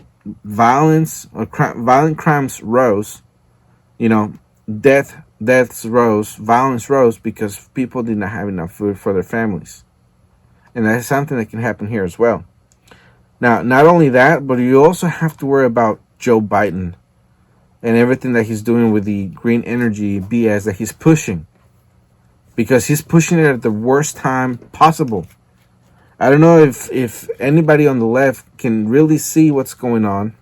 violent crimes rose, you know, deaths rose, violence rose because people did not have enough food for their families. And that's something that can happen here as well. Now, not only that, but you also have to worry about Joe Biden and everything that he's doing with the green energy BS that he's pushing. Because he's pushing it at the worst time possible. I don't know if anybody on the left can really see what's going on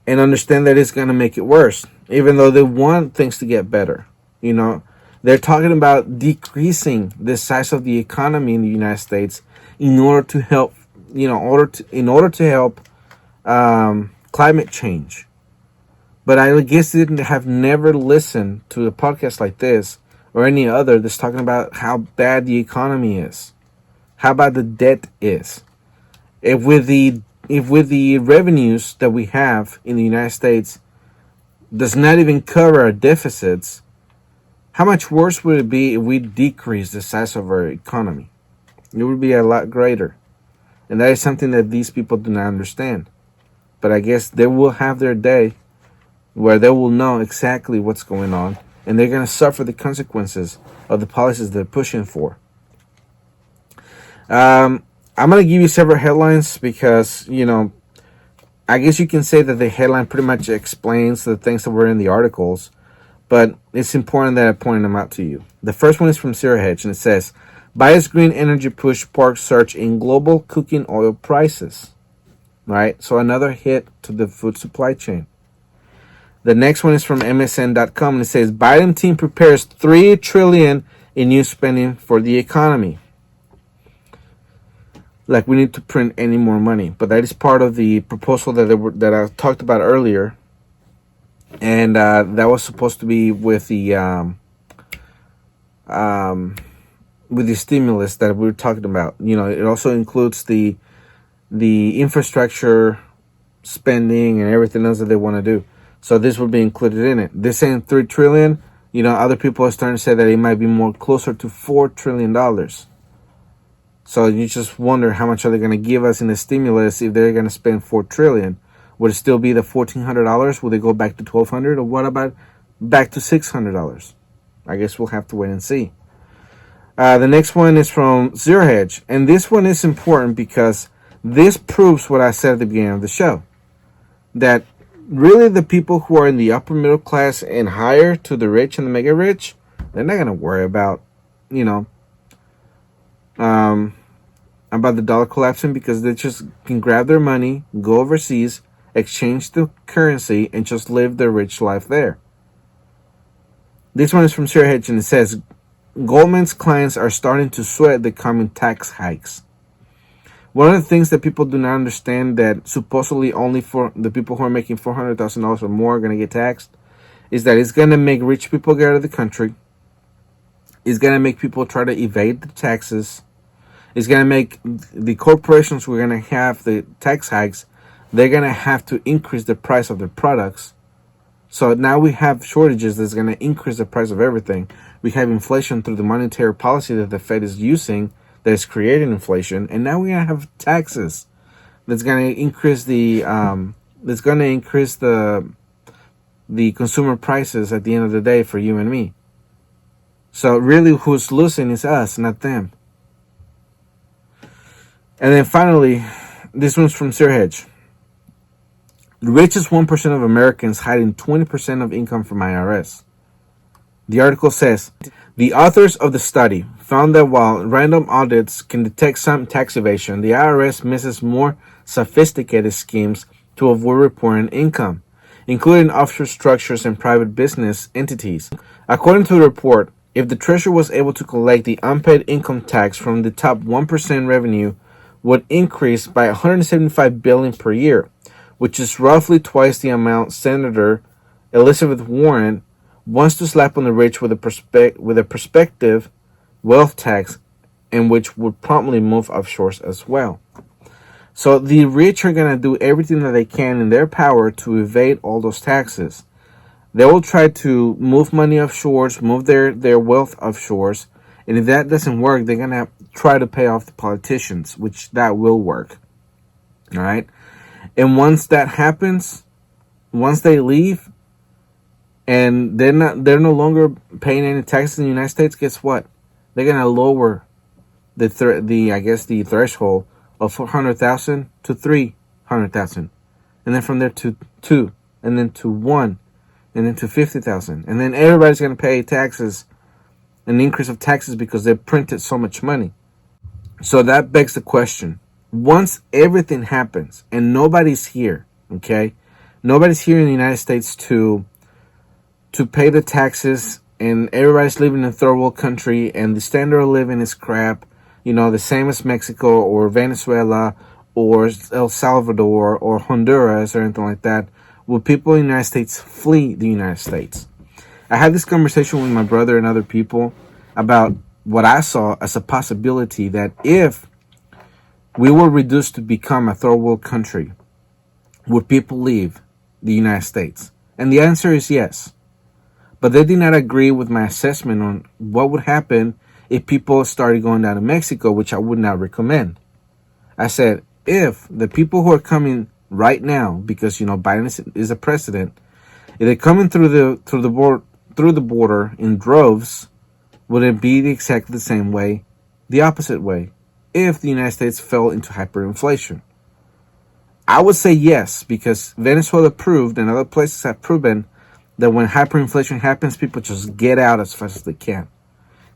and understand that it's going to make it worse, even though they want things to get better. You know, they're talking about decreasing the size of the economy in the United States in order to help, in order to help climate change. But I guess they have never listened to a podcast like this or any other that's talking about how bad the economy is, how bad the debt is. If with the revenues that we have in the United States does not even cover our deficits, how much worse would it be if we decrease the size of our economy? It would be a lot greater. And that is something that these people do not understand. But I guess they will have their day where they will know exactly what's going on, and they're going to suffer the consequences of the policies they're pushing for. I'm going to give you several headlines because, I guess you can say that the headline pretty much explains the things that were in the articles, but it's important that I point them out to you. The first one is from Zero Hedge, and it says, Bias green energy push sparks surge in global cooking oil prices. Right? So another hit to the food supply chain. The next one is from MSN.com, and it says, Biden team prepares $3 trillion in new spending for the economy. Like we need to print any more money. But that is part of the proposal that I talked about earlier. And that was supposed to be with the stimulus that we were talking about. It also includes the infrastructure spending and everything else that they want to do. So this would be included in it. They're saying $3 trillion. Other people are starting to say that it might be more closer to $4 trillion. So you just wonder how much are they going to give us in the stimulus if they're going to spend $4 trillion. Would it still be the $1,400? Will they go back to $1,200? Or what about back to $600? I guess we'll have to wait and see. The next one is from Zero Hedge. And this one is important because this proves what I said at the beginning of the show. That really the people who are in the upper middle class and higher to the rich and the mega rich, they're not going to worry about, about the dollar collapsing because they just can grab their money, go overseas, exchange the currency, and just live their rich life there. This one is from Zero Hedge, and it says, Goldman's clients are starting to sweat the coming tax hikes. One of the things that people do not understand that supposedly only for the people who are making $400,000 or more are going to get taxed is that it's going to make rich people get out of the country. It's going to make people try to evade the taxes. It's going to make the corporations who are going to have the tax hikes, they're going to have to increase the price of their products. So now we have shortages that's going to increase the price of everything. We have inflation through the monetary policy that the Fed is using that is creating inflation, and now we're going to have taxes that's going to increase the consumer prices at the end of the day for you and me. So really who's losing is us, not them. And then finally, this one's from Zero Hedge. The richest 1% of Americans hiding 20% of income from IRS. The article says, the authors of the study found that while random audits can detect some tax evasion, the IRS misses more sophisticated schemes to avoid reporting income, including offshore structures and private business entities. According to the report, if the Treasury was able to collect the unpaid income tax from the top 1% revenue, would increase by $175 billion per year, which is roughly twice the amount Senator Elizabeth Warren wants to slap on the rich with a prospective wealth tax, and which would promptly move offshores as well. So the rich are going to do everything that they can in their power to evade all those taxes. They will try to move money offshores, move their wealth offshores, and if that doesn't work, they're going to try to pay off the politicians, which that will work. All right? And once that happens, once they leave, and they're no longer paying any taxes in the United States, guess what? They're going to lower the threshold of 400,000 to 300,000, and then from there to 2, and then to 1, and then to 50,000, and then everybody's going to pay taxes, an increase of taxes because they printed so much money. So that begs the question. Once everything happens and nobody's here, okay? Nobody's here in the United States to pay the taxes, and everybody's living in a third world country, and the standard of living is crap, the same as Mexico or Venezuela or El Salvador or Honduras or anything like that. Will people in the United States flee the United States? I had this conversation with my brother and other people about what I saw as a possibility that if we were reduced to become a third world country, would people leave the United States? And the answer is yes. But they did not agree with my assessment on what would happen if people started going down to Mexico, which I would not recommend. I said, if the people who are coming right now, because Biden is a president, if they're coming through the border in droves, would it be exactly the same way, the opposite way, if the United States fell into hyperinflation? I would say yes, because Venezuela proved and other places have proven that when hyperinflation happens, people just get out as fast as they can,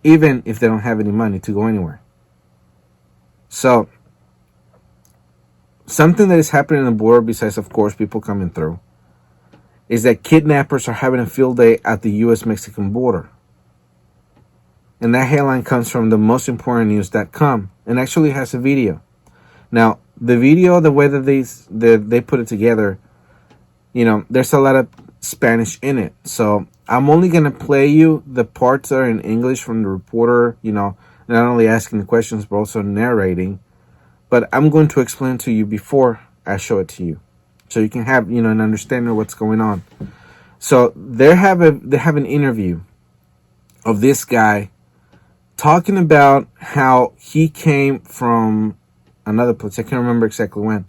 even if they don't have any money to go anywhere. So, something that is happening on the border, besides, of course, people coming through, is that kidnappers are having a field day at the U.S.-Mexican border. And that headline comes from the mostimportantnews.com and actually has a video. Now, the video, the way that they put it together, there's a lot of Spanish in it. So I'm only going to play you the parts that are in English from the reporter, not only asking the questions, but also narrating. But I'm going to explain to you before I show it to you, so you can have, an understanding of what's going on. So they have an interview of this guy talking about how he came from another place. I can't remember exactly when,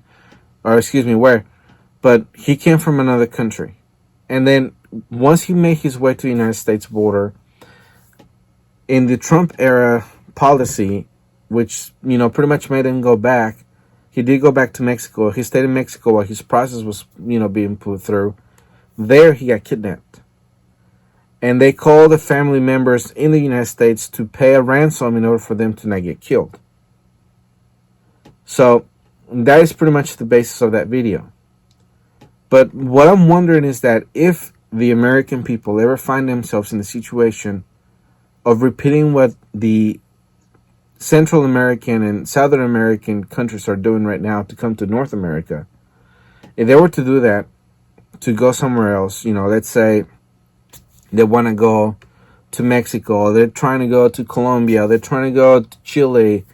or excuse me, where, but he came from another country. And then once he made his way to the United States border, in the Trump era policy, which, pretty much made him go back, he did go back to Mexico. He stayed in Mexico while his process was, being put through. There he got kidnapped. And they called the family members in the United States to pay a ransom in order for them to not get killed. So that is pretty much the basis of that video. But what I'm wondering is that if the American people ever find themselves in the situation of repeating what the Central American and Southern American countries are doing right now to come to North America, if they were to do that, to go somewhere else, let's say they want to go to Mexico, they're trying to go to Colombia, they're trying to go to Chile,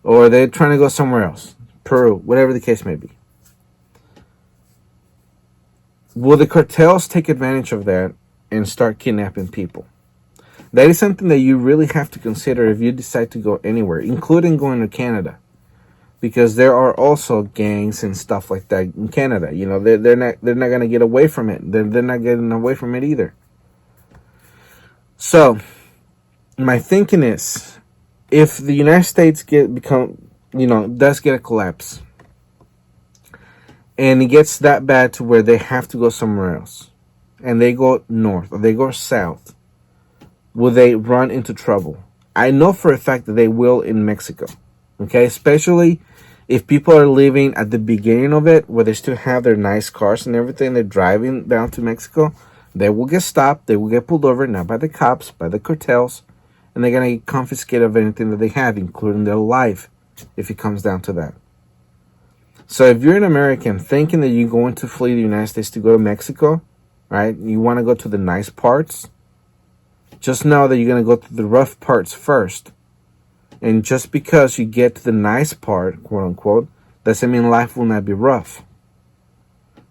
or they're trying to go somewhere else, Peru, whatever the case may be. Will the cartels take advantage of that and start kidnapping people? That is something that you really have to consider if you decide to go anywhere, including going to Canada, because there are also gangs and stuff like that in Canada. They're not going to get away from it. They're not getting away from it either. So, my thinking is, if the United States does get a collapse, and it gets that bad to where they have to go somewhere else, and they go north or they go south, will they run into trouble? I know for a fact that they will in Mexico, okay? Especially if people are living at the beginning of it, where they still have their nice cars and everything, they're driving down to Mexico, they will get stopped, they will get pulled over, not by the cops, by the cartels, and they're going to get confiscated of anything that they have, including their life, if it comes down to that. So if you're an American thinking that you're going to flee the United States to go to Mexico, right? You want to go to the nice parts, just know that you're going to go to the rough parts first. And just because you get to the nice part, quote unquote, doesn't mean life will not be rough.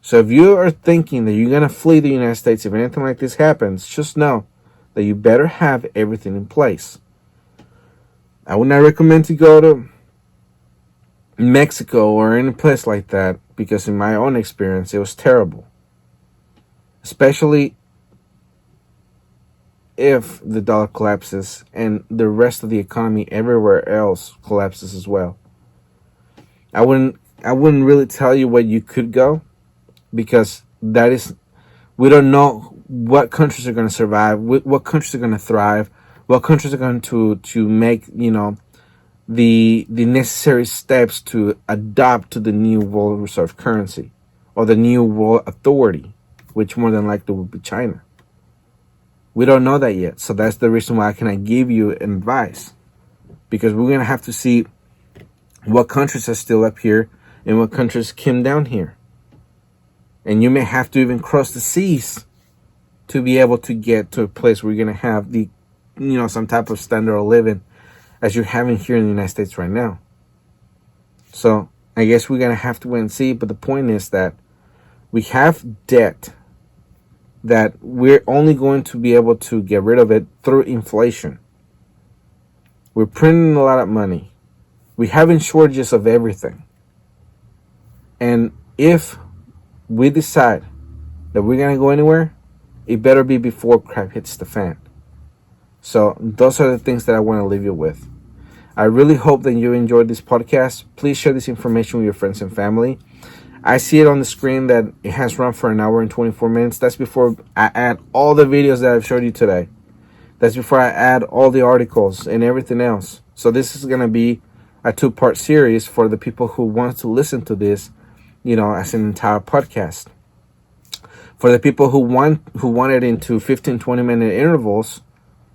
So if you are thinking that you're going to flee the United States if anything like this happens, just know that you better have everything in place. I would not recommend to go to Mexico or any place like that, because in my own experience it was terrible, especially if the dollar collapses and the rest of the economy everywhere else collapses as well. I wouldn't really tell you where you could go, because we don't know what countries are going to survive, what countries are going to thrive, what countries are going to make the necessary steps to adopt to the new world reserve currency or the new world authority, which more than likely will be China. We don't know that yet, so that's the reason why I cannot give you advice, because we're going to have to see what countries are still up here and what countries came down here. And you may have to even cross the seas to be able to get to a place where you're going to have the, some type of standard of living as you're having here in the United States right now. So I guess we're going to have to wait and see. But the point is that we have debt that we're only going to be able to get rid of it through inflation. We're printing a lot of money. We're having shortages of everything. And if we decide that we're going to go anywhere, it better be before crap hits the fan. So those are the things that I want to leave you with. I really hope that you enjoyed this podcast. Please share this information with your friends and family. I see it on the screen that it has run for 1 hour and 24 minutes. That's before I add all the videos that I've showed you today. That's before I add all the articles and everything else. So this is going to be a 2-part series for the people who want to listen to this, as an entire podcast. For the people who want it into 15, 20-minute intervals,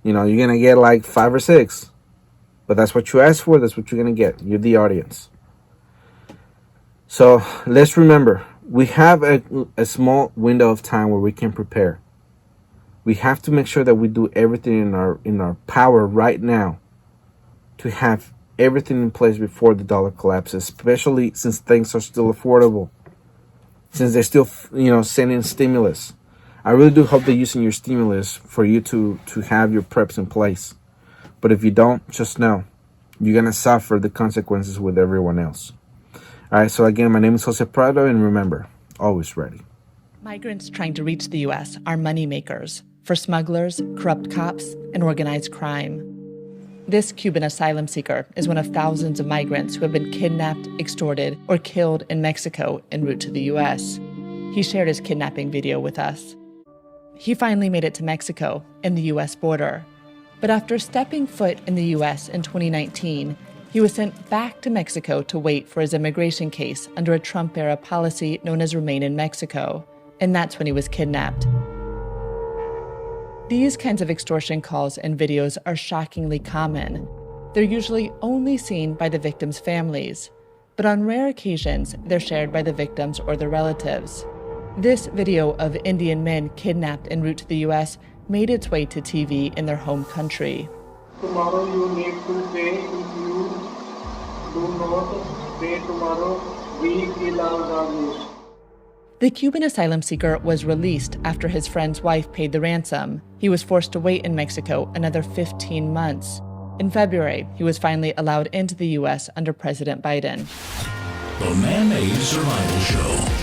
you're going to get like 5 or 6. But that's what you asked for. That's what you're going to get. You're the audience. So let's remember, we have a small window of time where we can prepare. We have to make sure that we do everything in our power right now to have everything in place before the dollar collapses, especially since things are still affordable, since they're still, sending stimulus. I really do hope they're using your stimulus for you to have your preps in place. But if you don't, just know you're going to suffer the consequences with everyone else. All right, so again, my name is Jose Prado, and remember, always ready. Migrants trying to reach the U.S. are moneymakers for smugglers, corrupt cops, and organized crime. This Cuban asylum seeker is one of thousands of migrants who have been kidnapped, extorted, or killed in Mexico en route to the U.S. He shared his kidnapping video with us. He finally made it to Mexico and the U.S. border. But after stepping foot in the U.S. in 2019, he was sent back to Mexico to wait for his immigration case under a Trump-era policy known as Remain in Mexico. And that's when he was kidnapped. These kinds of extortion calls and videos are shockingly common. They're usually only seen by the victims' families, but on rare occasions, they're shared by the victims or their relatives. This video of Indian men kidnapped en route to the U.S. made its way to TV in their home country. Tomorrow you need to pay. If you do not pay tomorrow, we kill our values. The Cuban asylum seeker was released after his friend's wife paid the ransom. He was forced to wait in Mexico another 15 months. In February, he was finally allowed into the U.S. under President Biden. The Man-Made Survival Show.